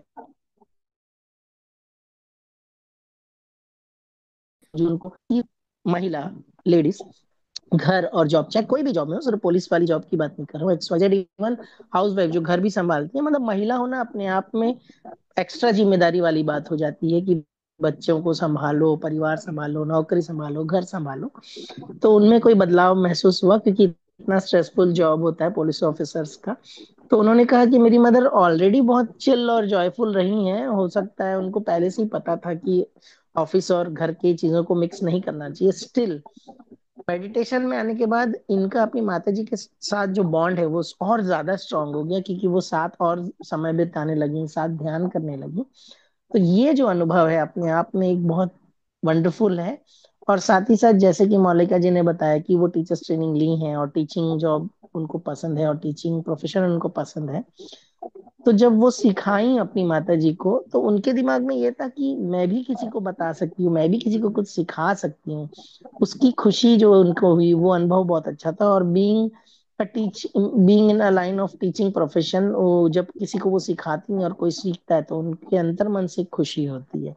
जो उनको कि महिला, लेडीज, घर और जॉब, चाहे कोई भी जॉब में हो, सिर्फ पुलिस वाली जॉब की बात नहीं कर रहा हूँ, एक्सवाइजेड, इवन हाउस वाइफ जो घर भी संभालती है, मतलब महिला होना अपने आप में एक्स्ट्रा जिम्मेदारी वाली बात हो जाती है कि बच्चों को संभालो, परिवार संभालो, नौकरी संभालो, घर संभालो। तो उनमें कोई बदलाव महसूस हुआ, क्योंकि इतना स्ट्रेसफुल जॉब होता है पुलिस ऑफिसर्स का? तो उन्होंने कहा कि मेरी मदर ऑलरेडी बहुत चिल और जॉयफुल रही हैं, हो सकता है उनको पहले से ही पता था कि ऑफिस और घर की चीजों को मिक्स नहीं करना चाहिए, स्टिल मेडिटेशन में आने के बाद इनका अपनी माता जी के साथ जो बॉन्ड है वो और ज्यादा स्ट्रांग हो गया, क्योंकि वो साथ और समय बिताने लगी, साथ ध्यान करने लगी। तो ये जो अनुभव है अपने आप में एक बहुत वंडरफुल है। और साथ ही साथ जैसे कि मौलिका जी ने बताया कि वो टीचर्स ट्रेनिंग ली हैं और टीचिंग जॉब उनको पसंद है और टीचिंग प्रोफेशन उनको पसंद है, तो जब वो सिखाई अपनी माता जी को, तो उनके दिमाग में ये था कि मैं भी किसी को बता सकती हूँ, मैं भी किसी को कुछ सिखा सकती हूँ। उसकी खुशी जो उनको हुई वो अनुभव बहुत अच्छा था। और being in a line of teaching profession, वो जब किसी को वो सिखाती हैं और कोई सीखता है तो उनके अंतर मन से खुशी होती है।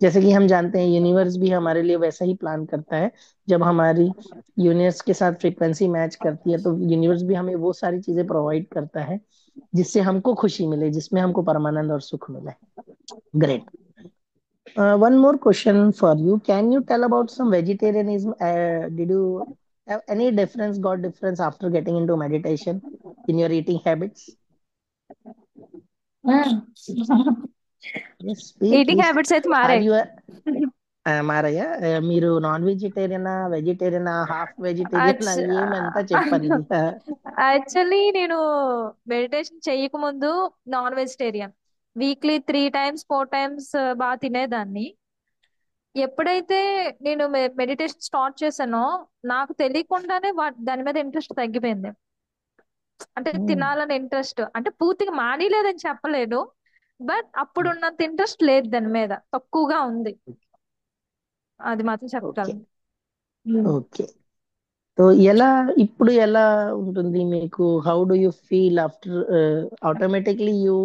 जैसे कि हम जानते हैं यूनिवर्स भी हमारे लिए वैसा ही प्लान करता है। जब हमारी यूनिवर्स के साथ फ्रीक्वेंसी मैच करती है तो यूनिवर्स भी हमें वो सारी चीजें प्रोवाइड करता है जिससे हमको खुशी मिले, जिसमें हमको परमानंद और सुख मिले। Great. One more question for you. Can you tell about some vegetarianism? Did you have any difference, got difference after getting into meditation in your eating habits? Yes, speak eating please. Habits అయితే Are మారాయి. you మారయ్యా? మీరు non వెజిటేరియనా, వెజిటేరియనా, half వెజిటేరియనా, ఏమంతా చెప్పండి. Actually నేను meditation చెయ్యక ముందు non vegetarian. Weekly 3 times 4 times బాగా తినేదాన్ని. ఎప్పుడైతే నేను మెడిటేషన్ స్టార్ట్ చేశానో నాకు తెలియకుండానే దాని మీద ఇంట్రెస్ట్ తగ్గిపోయింది. అంటే ఉమ్, తినాలని ఇంట్రెస్ట్ అంటే పూర్తిగా మానేలేదని చెప్పలేను, బట్ అప్పుడు ఉన్నంత ఇంట్రెస్ట్ లేదు, దాని మీద తక్కువగా ఉంది. అది మాత్రం ఓకే. చెప్పగలను. ఉమ్. ఓకే. సో ఎలా, ఇప్పుడు ఎలా ఉంటుంది మీకు? How do you feel after automatically you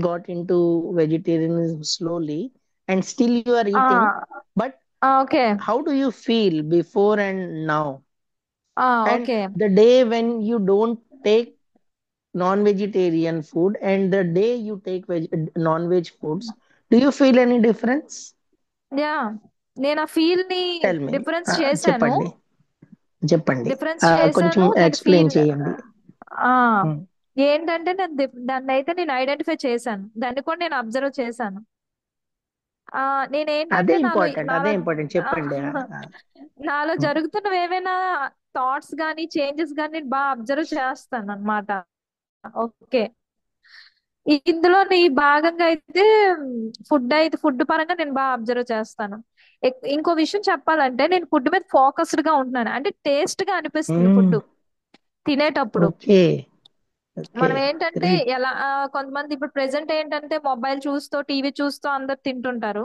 got in to vegetarianism slowly and still you are uh eating, but okay. how do you feel before and now? And okay. the day when you don't take non-vegetarian food and the day you take non-veg foods, do you feel any difference? Yeah, నేను ఆ feel ని Tell me. Difference చేశాను. చెప్పండి. చెప్పండి. Difference కొంచెం చేశాను దాని explain feel. చేయండి. ఆ Hmm. ఏంటంటే నేను దాన్ని అయితే నేను ఐడెంటిఫై చేశాను, దాన్ని కూడా నేను అబ్జర్వ్ చేశాను. ఆ అదే నేనేంటంటే నాలో ఇంపార్టెంట్, నాలో అదే ఇంపార్టెంట్, ఆ, చెప్పండి. నాలో Hmm. జరుగుతున్నవి ఏవైనా థాట్స్ గానీ చేంజెస్ గానీ నేను బాగా అబ్జర్వ్ చేస్తాను అనమాట. ఓకే. ఇందులో నీ భాగంగా అయితే ఫుడ్ పరంగా నేను బాగా అబ్జర్వ్ చేస్తాను. ఇంకో విషయం చెప్పాలంటే నేను ఫుడ్ మీద ఫోకస్డ్ గా ఉంటున్నాను, అంటే టేస్ట్ గా అనిపిస్తుంది Hmm. ఫుడ్ తినేటప్పుడు. ఓకే. ఓకే. మనం ఏంటంటే గ్రేట్. ఎలా కొంతమంది ఇప్పుడు ప్రెసెంట్ ఏంటంటే మొబైల్ చూస్తూ టీవీ చూస్తూ అందరు తింటుంటారు.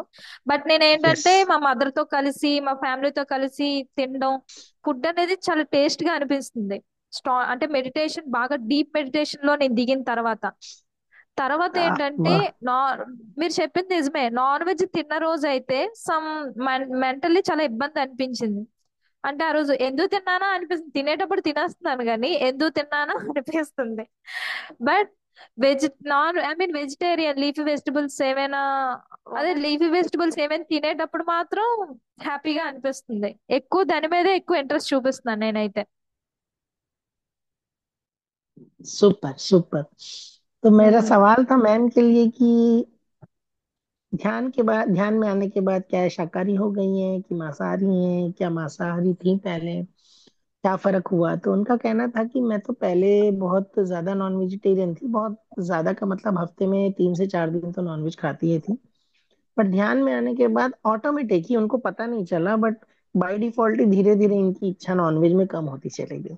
బట్ నేను ఎస్. ఏంటంటే మా మదర్ తో కలిసి మా ఫ్యామిలీతో కలిసి తినడం, ఫుడ్ అనేది చాలా టేస్ట్ గా అనిపిస్తుంది. అంటే మెడిటేషన్ బాగా డీప్ మెడిటేషన్ లో నేను దిగిన తర్వాత తర్వాత ఏంటంటే బా. నా మీరు చెప్పింది నిజమే. నాన్ వెజ్ తిన్న రోజు అయితే సమ్ మెంటల్లీ చాలా ఇబ్బంది అనిపించింది. అంటే ఆ రోజు ఎందుకు తిన్నానా అనిపిస్తుంది, తినేటప్పుడు తినేస్తున్నాను కానీ ఎందుకు తిన్నానా అనిపిస్తుంది. But non I mean vegetarian leafy vegetables ఏమైనా, అదే లీఫీ వెజిటబుల్స్ ఏమైనా తినేటప్పుడు మాత్రం హ్యాపీగా అనిపిస్తుంది. ఎక్కువ దాని మీదే ఎక్కువ ఇంట్రెస్ట్ చూపిస్తున్నాను నేనైతే. Super super. तो मेरा ఉమ్. सवाल था मैम के लिए कि ध्यान के बाद, ध्यान में आने के बाद क्या है, शाकाहारी हो गई हैं कि मांसाहारी हैं, क्या मांसाहारी थी पहले, क्या फर्क हुआ? तो उनका कहना था कि मैं तो पहले बहुत ज्यादा नॉन वेजिटेरियन थी, बहुत ज्यादा का मतलब हफ्ते में 3 से 4 दिन तो नॉनवेज खाती ही थी। पर ध्यान में आने के बाद ऑटोमेटिक ही, उनको पता नहीं चला बट बाय डिफॉल्ट ही धीरे धीरे इनकी इच्छा नॉनवेज में कम होती चली गई।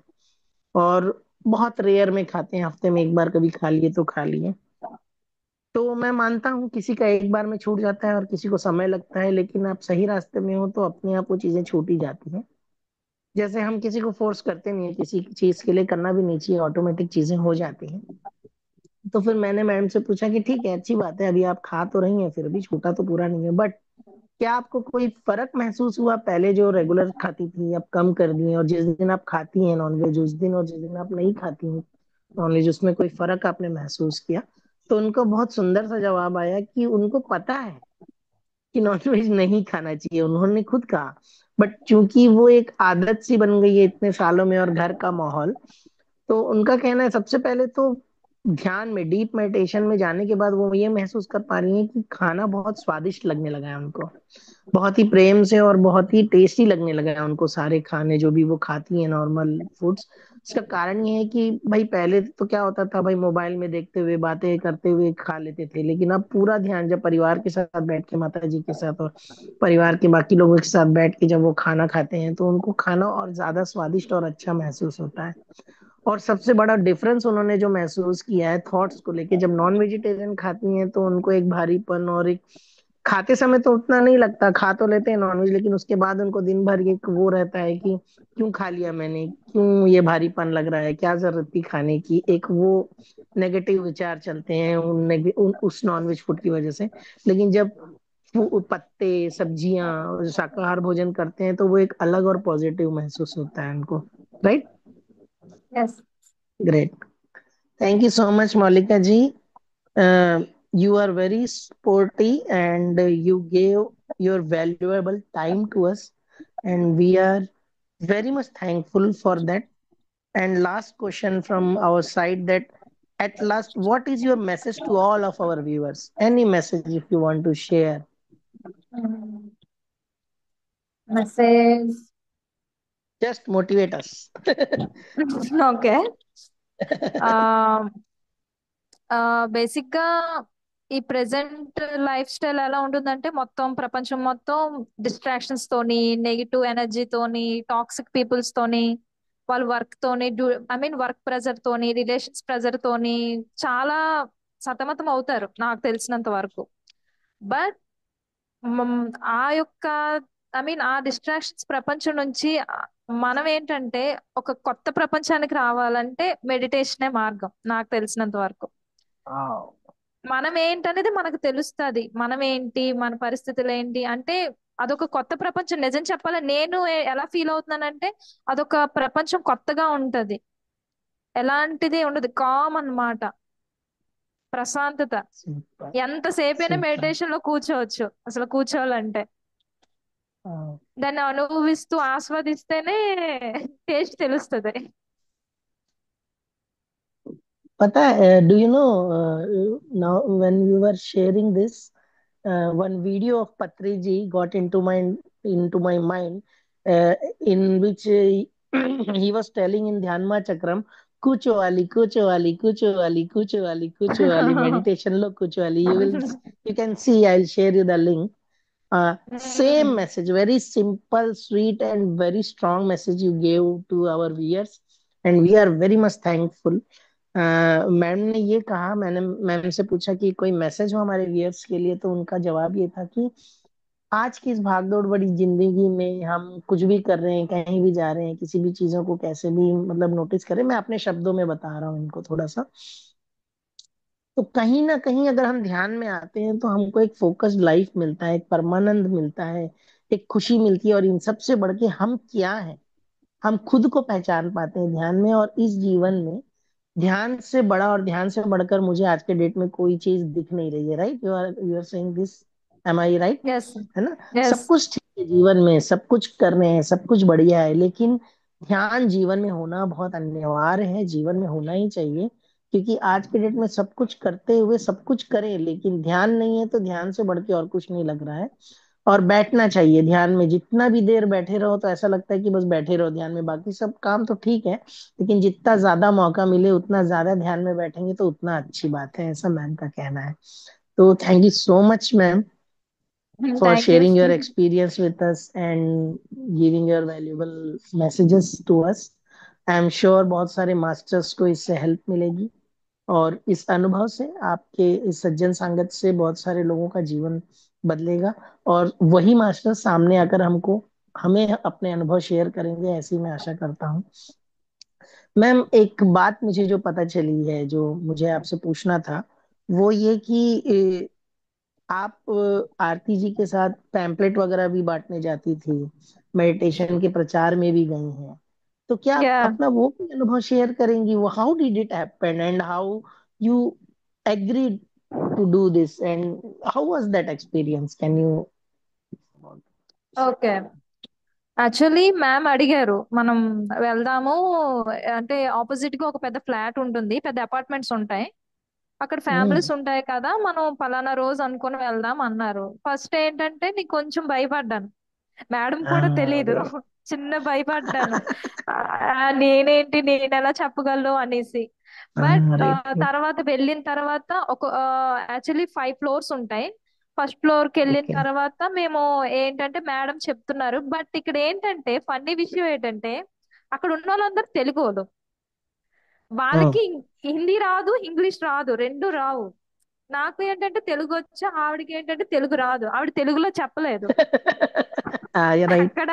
और बहुत रेयर में खाते हैं, हफ्ते में एक बार कभी खा लिए तो खा लिए। तो मैं मानता हूँ किसी का एक बार में छूट जाता है और किसी को समय लगता है, लेकिन आप सही रास्ते में हो तो अपने आप वो चीजें छूट ही जाती हैं। जैसे हम किसी को फोर्स करते नहीं है किसी चीज के लिए, करना भी नहीं चाहिए, ऑटोमेटिक चीजें हो जाती हैं। तो फिर मैंने मैम से पूछा कि ठीक है, अच्छी बात है, अभी आप खा तो रही हैं, फिर भी छूटा तो पूरा नहीं है, बट क्या आपको कोई फर्क महसूस हुआ? पहले जो रेगुलर खाती थी अब कम कर दी हैं, और जिस दिन आप खाती हैं नॉनवेज उस दिन, और जिस दिन आप नहीं खाती हैं नॉनवेज, उसमें कोई फर्क आपने महसूस किया? तो उनको बहुत सुंदर सा जवाब आया कि उनको पता है कि नॉनवेज नहीं खाना चाहिए, उन्होंने खुद कहा, बट चूंकि वो एक आदत सी बन गई है इतने सालों में और घर का माहौल, तो उनका कहना है सबसे पहले तो ध्यान में, डीप मेडिटेशन में जाने के बाद वो ये महसूस कर पा रही हैं कि खाना बहुत स्वादिष्ट लगने लगा है उनको, बहुत ही प्रेम से और बहुत ही टेस्टी लगने लगा है उनको सारे खाने जो भी वो खाती हैं नॉर्मल फूड्स। इसका कारण ये है कि भाई पहले तो क्या होता था, भाई मोबाइल में देखते हुए बातें करते हुए खा लेते थे, लेकिन अब पूरा ध्यान जब परिवार के साथ बैठ के, माता जी के साथ और परिवार के बाकी लोगों के साथ बैठ के जब वो खाना खाते हैं तो उनको खाना और ज्यादा स्वादिष्ट और अच्छा महसूस होता है। और सबसे बड़ा डिफरेंस उन्होंने जो महसूस किया है थॉट्स को लेके, जब नॉन वेजिटेरियन खाती हैं तो उनको एक भारीपन और एक, खाते समय तो उतना नहीं लगता, खा तो लेते हैं नॉनवेज, लेकिन उसके बाद उनको दिन भर एक वो रहता है कि क्यों खा लिया मैंने, क्यों ये भारीपन लग रहा है, क्या जरूरत थी खाने की, एक वो नेगेटिव विचार चलते हैं उस नॉनवेज फूड की वजह से। लेकिन जब वो पत्ते सब्जियां और शाकाहार भोजन करते हैं तो वो एक अलग और पॉजिटिव महसूस होता है उनको। Right. Yes. Great. Thank you so much Maulika ji. You are very sporty and you gave your valuable time to us, and we are very much thankful for that. And last question from our side, that at last, what is your message to all of our viewers? Any message if you want to share? Message. Just motivate us. Okay. Basic గా ఈ present life style ఎలా ఉంటుందంటే మొత్తం ప్రపంచం మొత్తం distractions తోని, negative energy తోని, toxic peoples తోని, వాళ్ళ వర్క్ తోని, ఐ మీన్ వర్క్ ప్రెజర్ తోని, రిలేషన్స్ ప్రెజర్ తోని చాలా సతమతం అవుతారు నాకు తెలిసినంత వరకు. బట్ ఆ యొక్క ఐ మీన్ ఆ డిస్ట్రాక్షన్స్ ప్రపంచం నుంచి మనం ఏంటంటే ఒక కొత్త ప్రపంచానికి రావాలంటే మెడిటేషనే మార్గం నాకు తెలిసినంత వరకు. వావ్. మనం ఏంటనేది మనకు తెలుస్తుంది, మనం ఏంటి, మన పరిస్థితులు ఏంటి అంటే అదొక కొత్త ప్రపంచం. నిజం చెప్పాలి, నేను ఎలా ఫీల్ అవుతున్నానంటే అదొక ప్రపంచం కొత్తగా ఉంటది. ఎలాంటిది ఉండదు, కామ్ అన్నమాట, ప్రశాంతత. సూపర్. ఎంతసేపైనా సూపర్. మెడిటేషన్ లో కూర్చోవచ్చు అసలు, కూర్చోవాలంటే దాన్ని అనుభవిస్తూ ఆస్వాదిస్తేనే టేస్ట్ తెలుస్తుంది. पता है, do you know, now when you were sharing this, one video of Patri ji got into my mind, in which he was telling in Dhyanma Chakram, Kuchowali, Kuchowali, Kuchowali, Kuchowali, Kuchowali, meditation lo Kuchowali. You can see, I'll share you the link. Same message, very simple, sweet, and very strong message you gave to our viewers, and we are very much thankful. Ma'am ने ये कहा, मैंने ma'am से पूछा कि कोई message हो हमारे व्यूअर्स के लिए, तो उनका जवाब ये था कि आज की इस भागदौड़ भरी जिंदगी में हम कुछ भी कर रहे हैं, कहीं भी जा रहे हैं, किसी भी चीजों को कैसे भी मतलब नोटिस करें, मैं अपने शब्दों में बता रहा हूँ इनको थोड़ा सा, तो कहीं ना कहीं अगर हम ध्यान में आते हैं तो हमको एक फोकस्ड लाइफ मिलता है, एक परमानंद मिलता है, एक खुशी मिलती है, और इन सबसे बढ़ के हम क्या है, हम खुद को पहचान पाते हैं ध्यान में। और इस जीवन में ध्यान से बड़ा और ध्यान से बढ़कर मुझे आज के डेट में कोई चीज दिख नहीं रही है। Right, you are saying this, am I right? Yes. है ना? यस। सब कुछ ठीक है जीवन में, सब कुछ कर रहे हैं, सब कुछ बढ़िया है, लेकिन ध्यान जीवन में होना बहुत अनिवार्य है, जीवन में होना ही चाहिए। क्योंकि आज के डेट में सब कुछ करते हुए सब कुछ करें, लेकिन ध्यान नहीं है, तो ध्यान से बढ़ के और कुछ नहीं लग रहा है। और बैठना चाहिए ध्यान में, जितना भी देर बैठे रहो तो ऐसा लगता है कि बस बैठे रहो ध्यान में, बाकी सब काम तो ठीक है, लेकिन जितना ज्यादा मौका मिले उतना ज्यादा ध्यान में बैठेंगे तो उतना अच्छी बात है, ऐसा मैम का कहना है। तो thank you so much ma'am for thank you. sharing your experience with us and giving your valuable messages to us. I am sure बहुत सारे मास्टर्स को इससे हेल्प मिलेगी, और इस अनुभव से, आपके इस सज्जन संगत से बहुत सारे लोगों का जीवन बदलेगा, और वही मास्टर सामने आकर हमको हमें अपने अनुभव शेयर करेंगे, ऐसी मैं आशा करता हूँ। मैम, एक बात मुझे जो पता चली है, जो मुझे आपसे पूछना था, वो ये कि आप आरती जी के साथ पैम्पलेट वगैरह भी बांटने जाती थी, मेडिटेशन के प्रचार में भी गई हैं, तो क्या आप या अपना वो भी अनुभव शेयर करेंगी? वो how did it happen and how you agreed to do this and how was that experience? Can you okay, actually ma'am అడిగారు మనం వెళ్దాము అంటే ఆపోజిట్ గా ఒక పెద్ద ఫ్లాట్ ఉంటుంది, పెద్ద అపార్ట్మెంట్స్ ఉంటాయి, అక్కడ ఫ్యామిలీస్ ఉంటాయి కదా, మనం పలానా రోజు అనుకుని వెళ్దాం అన్నారు. ఫస్ట్ ఏంటంటే నీకు కొంచెం భయపడ్డాను, మేడం కూడా తెలీదు, अरे చిన్న భయపడ్డాను. నేనేంటి, నేను ఎలా చెప్పగలను అనేసి. బట్ अरे తర్వాత వెళ్ళిన తర్వాత ఒక యాక్చువల్లీ 5 ఫ్లోర్స్ ఉంటాయి. ఫస్ట్ ఫ్లోర్ కి వెళ్ళిన ओके। తర్వాత మేము ఏంటంటే మేడం చెప్తున్నారు, బట్ ఇక్కడ ఏంటంటే ఫన్నీ విషయం ఏంటంటే అక్కడ ఉన్న వాళ్ళందరూ తెలుగు వాళ్ళు. हम्म। వాళ్ళకి హిందీ రాదు, ఇంగ్లీష్ రాదు, రెండు రావు. నాకు ఏంటంటే తెలుగు వచ్చి, ఆవిడకి ఏంటంటే తెలుగు రాదు, ఆవిడ తెలుగులో చెప్పలేదు. हाँ, ये राइट। అక్కడ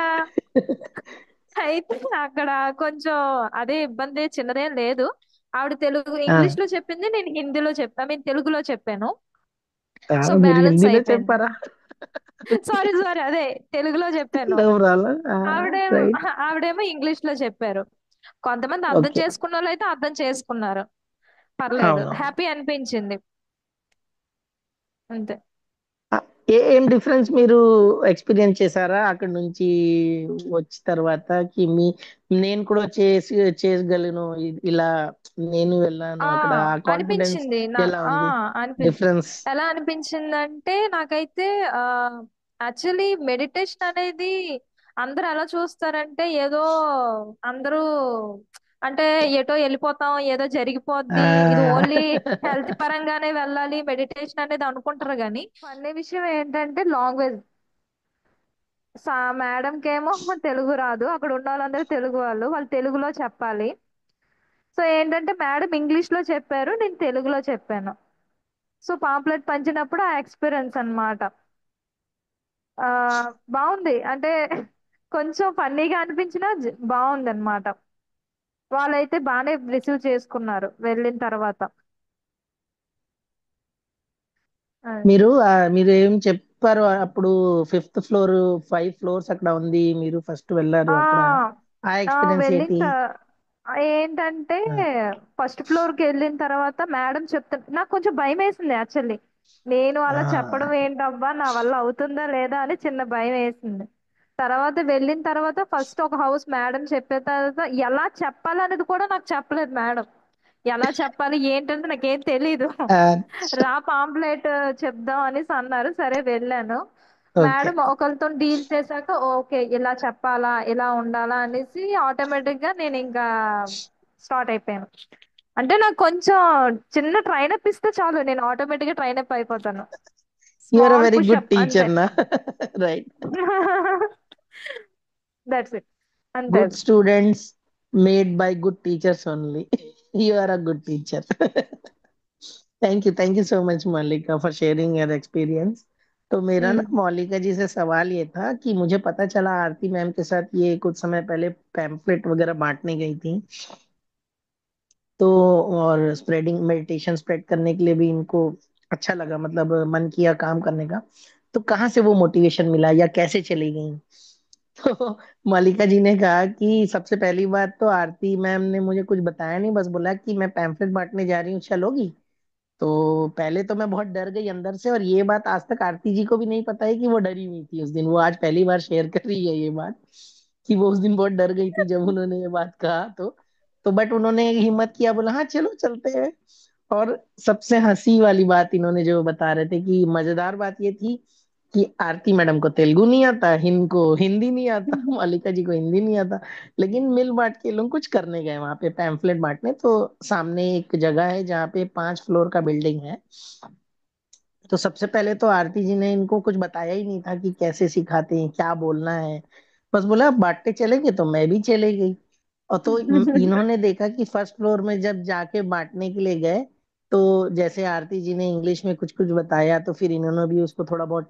అయితే అక్కడ కొంచెం అదే ఇబ్బంది, చిన్నదేం లేదు. ఆవిడ తెలుగు ఇంగ్లీష్ हाँ లో చెప్పింది, నేను హిందీలో చెప్పా, నేను తెలుగులో చెప్పాను. సో हाँ, మీరు బ్యాలెన్స్ హిందీలో అయిపోయింది. చెప్పారా? సారీ సారీ, అదే తెలుగులో చెప్పాను. నో ప్రాబ్లం, ఆవిడేమో రైట్। ఆవిడేమో ఇంగ్లీష్ లో చెప్పారు. కొంతమంది అర్థం ఓకే। చేసుకున్న వాళ్ళు అయితే అర్థం చేసుకున్నారు, పర్లేదు, అవునవును। హ్యాపీ అనిపించింది అంతే. ఆ, ఏం డిఫరెన్స్ మీరు ఎక్స్పీరియన్స్ చేశారా అక్కడ నుంచి వచ్చిన తర్వాత, కి మీ నేను కూడా చేయగలను ఇలా, నేను వెళ్ళాను ఆ అక్కడ, ఆ కాన్ఫిడెన్స్ అనిపించింది ఎలా ఆ ఉంది? అనిపి డిఫరెన్స్. ఎలా అనిపించిందంటే నాకైతే ఆ యాక్చువల్లీ మెడిటేషన్ అనేది అందరూ ఎలా చూస్తారంటే ఏదో అందరూ అంటే ఎటో వెళ్ళిపోతాం, ఏదో జరిగిపోద్ది, ఇది ఆ, ఓన్లీ హెల్త్ పరంగానే వెళ్ళాలి మెడిటేషన్ అనేది అనుకుంటారు. కానీ ఫన్నీ విషయం ఏంటంటే లాంగ్వేజ్, మేడంకేమో తెలుగు రాదు, అక్కడ ఉన్న వాళ్ళందరూ తెలుగు వాళ్ళు, వాళ్ళు తెలుగులో చెప్పాలి. సో ఏంటంటే మేడం ఇంగ్లీష్ లో చెప్పారు, నేను తెలుగులో చెప్పాను. సో పాంప్లెట్ పంచినప్పుడు ఆ ఎక్స్పీరియన్స్ అన్నమాట. ఆ బాగుంది అంటే కొంచెం ఫన్నీగా అనిపించినా బాగుంది అనమాట. వాళ్ళైతే బాగానే రిసీవ్ చేసుకున్నారు వెళ్ళిన తర్వాత. అది. మీరు ఏం చెప్పారు అప్పుడు? ఫిఫ్త్ ఫ్లోర్, 5 ఫ్లోర్స్ అక్కడ ఉంది, మీరు ఫస్ట్ వెళ్ళారు ఆ అక్కడ. ఆ ఎక్స్పీరియన్స్ వెళ్ళిన ఏంటి? ఏంటంటే ఆ, ఫస్ట్ ఫ్లోర్ కి వెళ్ళిన తర్వాత మేడం చెప్తా, నాకు కొంచెం భయం వేసింది యాక్చువల్లీ. నేను అలా చెప్పడం ఆ, ఏంటబ్బా, నా వల్ల అవుతుందా లేదా అని చిన్న భయం వేసింది. తర్వాత వెళ్ళిన తర్వాత ఫస్ట్ ఒక హౌస్ మేడం చెప్పిన తర్వాత ఎలా చెప్పాలనేది కూడా నాకు చెప్పలేదు మేడం. ఎలా చెప్పాలి ఏంటంటే నాకేం తెలీదు. రా పాంప్లెట్ చెప్దాం అనేసి అన్నారు, సరే వెళ్ళాను. ఓకే. మేడం ఒకరితో డీల్ చేశాక ఓకే ఇలా చెప్పాలా ఇలా ఉండాలా అనేసి ఆటోమేటిక్ గా నేను ఇంకా స్టార్ట్ అయిపోయాను. అంటే నాకు కొంచెం చిన్న ట్రైన్ అప్ ఇస్తే చాలు, నేను ఆటోమేటిక్ గా ట్రైన్ అప్ అయిపోతాను. You are a small very good pushup అంతే. టీచర్ నా. రైట్. That's it. అంతే గుడ్ అది. Students made by good teachers only. You are a good teacher. Thank you so much Moulika for sharing your experience. तो मेरा ना हम्म। मौलिका जी से सवाल ये था कि मुझे पता चला आरती मैम के साथ ये कुछ समय पहले पैम्फलेट वगैरह बांटने गई थी। तो और स्प्रेडिंग मेडिटेशन स्प्रेड करने के लिए भी इनको अच्छा लगा, मतलब मन किया काम करने का। तो कहाँ से वो मोटिवेशन मिला या कैसे चली गई? तो मालिका जी ने कहा कि सबसे पहली बात तो आरती मैम ने मुझे कुछ बताया नहीं, बस बोला कि मैं पैम्फलेट बांटने जा रही हूँ, चलोगी? तो पहले तो मैं बहुत डर गई अंदर से, और ये बात आज तक आरती जी को भी नहीं पता है कि वो डरी हुई थी उस दिन। वो आज पहली बार शेयर कर रही है ये बात कि वो उस दिन बहुत डर गई थी जब उन्होंने ये बात कहा। तो बट उन्होंने हिम्मत किया, बोला हाँ चलो चलते हैं। और सबसे हंसी वाली बात इन्होंने जो बता रहे थे कि मजेदार बात ये थी कि आरती मैडम को तेलुगु नहीं आता, इनको हिंदी नहीं आता, मालिका जी को हिंदी नहीं आता, लेकिन मिल बांट के लोग कुछ करने गए वहां पे पैम्फलेट बांटने। तो सामने एक जगह है जहाँ पे 5 फ्लोर का बिल्डिंग है। तो सबसे पहले तो आरती जी ने इनको कुछ बताया ही नहीं था कि कैसे सिखाते हैं, क्या बोलना है। बस बोला बांटते चलेंगे, तो मैं भी चले गई। और तो इन्होंने देखा कि फर्स्ट फ्लोर में जब जाके बांटने के लिए गए, तो जैसे आरती जी ने इंग्लिश में कुछ कुछ बताया, तो फिर इन्होंने भी उसको थोड़ा बहुत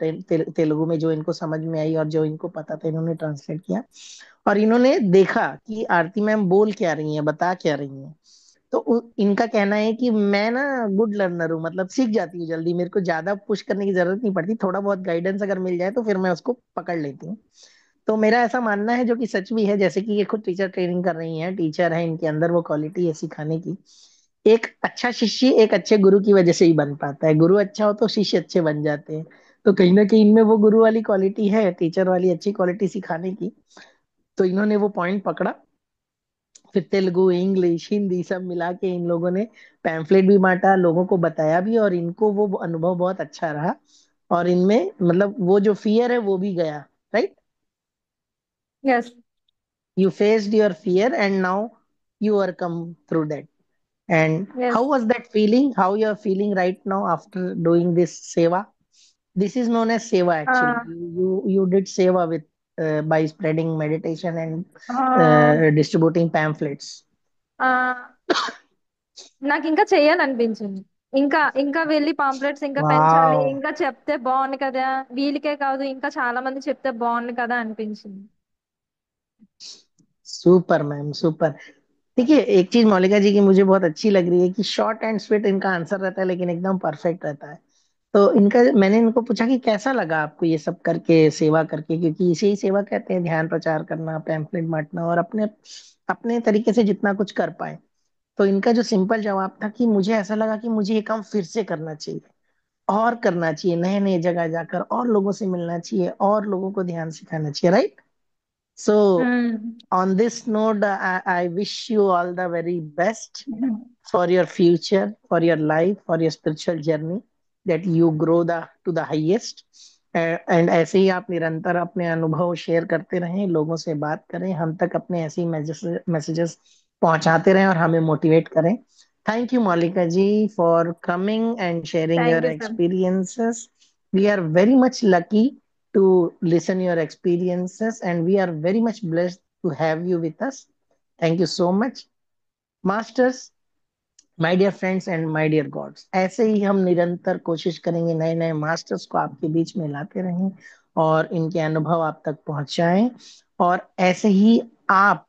तेलुगु में जो इनको समझ में आई और जो इनको पता था इन्होंने ट्रांसलेट किया। और इन्होंने देखा कि आरती मैम बोल क्या रही हैं, बता क्या रही हैं। तो इनका कहना है कि मैं ना गुड लर्नर हूँ, मतलब सीख जाती हूँ जल्दी, मेरे को ज्यादा पुश करने की जरूरत नहीं पड़ती, थोड़ा बहुत गाइडेंस अगर मिल जाए तो फिर मैं उसको पकड़ लेती हूँ। तो मेरा ऐसा मानना है, जो कि सच भी है, जैसे कि ये खुद टीचर ट्रेनिंग कर रही हैं, टीचर है, इनके अंदर वो क्वालिटी है सिखाने की। एक अच्छा शिष्य एक अच्छे गुरु की वजह से ही बन पाता है, गुरु अच्छा हो तो शिष्य अच्छे बन जाते हैं। तो कहीं ना कहीं इनमें वो गुरु वाली क्वालिटी है, टीचर वाली अच्छी क्वालिटी सिखाने की। तो इन्होंने वो पॉइंट पकड़ा। फिर तेलुगु, इंग्लिश, हिंदी सब मिला के इन लोगों ने पैम्फलेट भी बांटा, लोगों को बताया भी, और इनको वो अनुभव बहुत अच्छा रहा। और इनमें मतलब वो जो फियर है वो भी गया। Right. Yes. You faced your fear and now you are come through that. And yes. how was that feeling? How you are feeling right now after doing this seva? This is known as seva actually. You did seva with by spreading meditation and distributing pamphlets. నాకు ఇంకా చెయ్యాలనిపించింది. ఇంకా ఇంకా వెళ్ళి pamphlets ఇంకా పెంచాలి, Wow. ఇంకా చెప్తే బాగుంది కదా, వీళ్ళకే కాదు ఇంకా చాలా మంది చెప్తే బాగుంది కదా అనిపించింది. Super ma'am, super. देखिए एक चीज मौलिका जी की मुझे बहुत अच्छी लग रही है कि शॉर्ट एंड स्वीट इनका आंसर रहता है, लेकिन एकदम परफेक्ट रहता है। तो इनका मैंने इनको पूछा कि कैसा लगा आपको ये सब करके, सेवा करके, क्योंकि इसे ही सेवा कहते हैं, ध्यान प्रचार करना, पैम्फलेट बांटना, और अपने अपने तरीके से जितना कुछ कर पाए। तो इनका जो सिंपल जवाब था कि मुझे ऐसा लगा कि मुझे ये काम फिर से करना चाहिए, और करना चाहिए, नए नए जगह जाकर और लोगों से मिलना चाहिए और लोगों को ध्यान सिखाना चाहिए। Right. So, hmm. on this note, I wish you all the very best for your future, for your life, for your spiritual journey, that you grow to the highest. And ऐसे ही आप निरंतर अपने अनुभव शेयर करते रहें, लोगों से बात करें, हम तक अपने ऐसे ही मैसेजेस पहुंचाते रहें और हमें मोटिवेट करें। Thank you Maulika ji for coming and sharing thank your you sir. experiences. We are very much lucky to listen your experiences, and we are very much blessed to have you with us. Thank you so much, masters, my dear friends and my dear gods. ऐसे ही हम निरंतर कोशिश करेंगे नए नए masters को आपके बीच में लाते रहें और इनके अनुभव आप तक पहुंचाएं। और ऐसे ही आप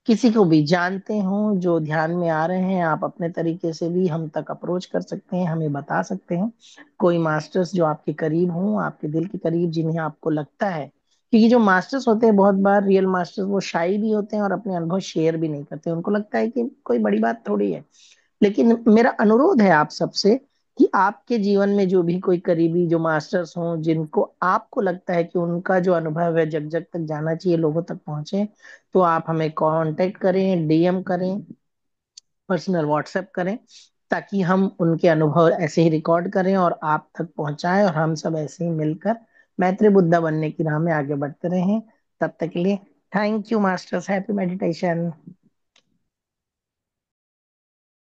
किसी को भी जानते हो जो ध्यान में आ रहे हैं, आप अपने तरीके से भी हम तक अप्रोच कर सकते हैं, हमें बता सकते हैं कोई मास्टर्स जो आपके करीब हों, आपके दिल के करीब, जिन्हें आपको लगता है। क्योंकि जो मास्टर्स होते हैं बहुत बार रियल मास्टर्स वो शाई भी होते हैं और अपने अनुभव शेयर भी नहीं करते, उनको लगता है कि कोई बड़ी बात थोड़ी है। लेकिन मेरा अनुरोध है आप सबसे कि आपके जीवन में जो भी कोई करीबी जो मास्टर्स हों, जिनको आपको लगता है कि उनका जो अनुभव है जग जग तक जाना चाहिए, लोगों तक पहुंचे, तो आप हमें कांटेक्ट करें, डीएम करें, पर्सनल व्हाट्सएप करें, ताकि हम उनके अनुभव ऐसे ही रिकॉर्ड करें और आप तक पहुंचाएं, और हम सब ऐसे ही मिलकर मैत्री बुद्धा बनने की राह में आगे बढ़ते रहें। तब तक के लिए thank you masters, happy meditation.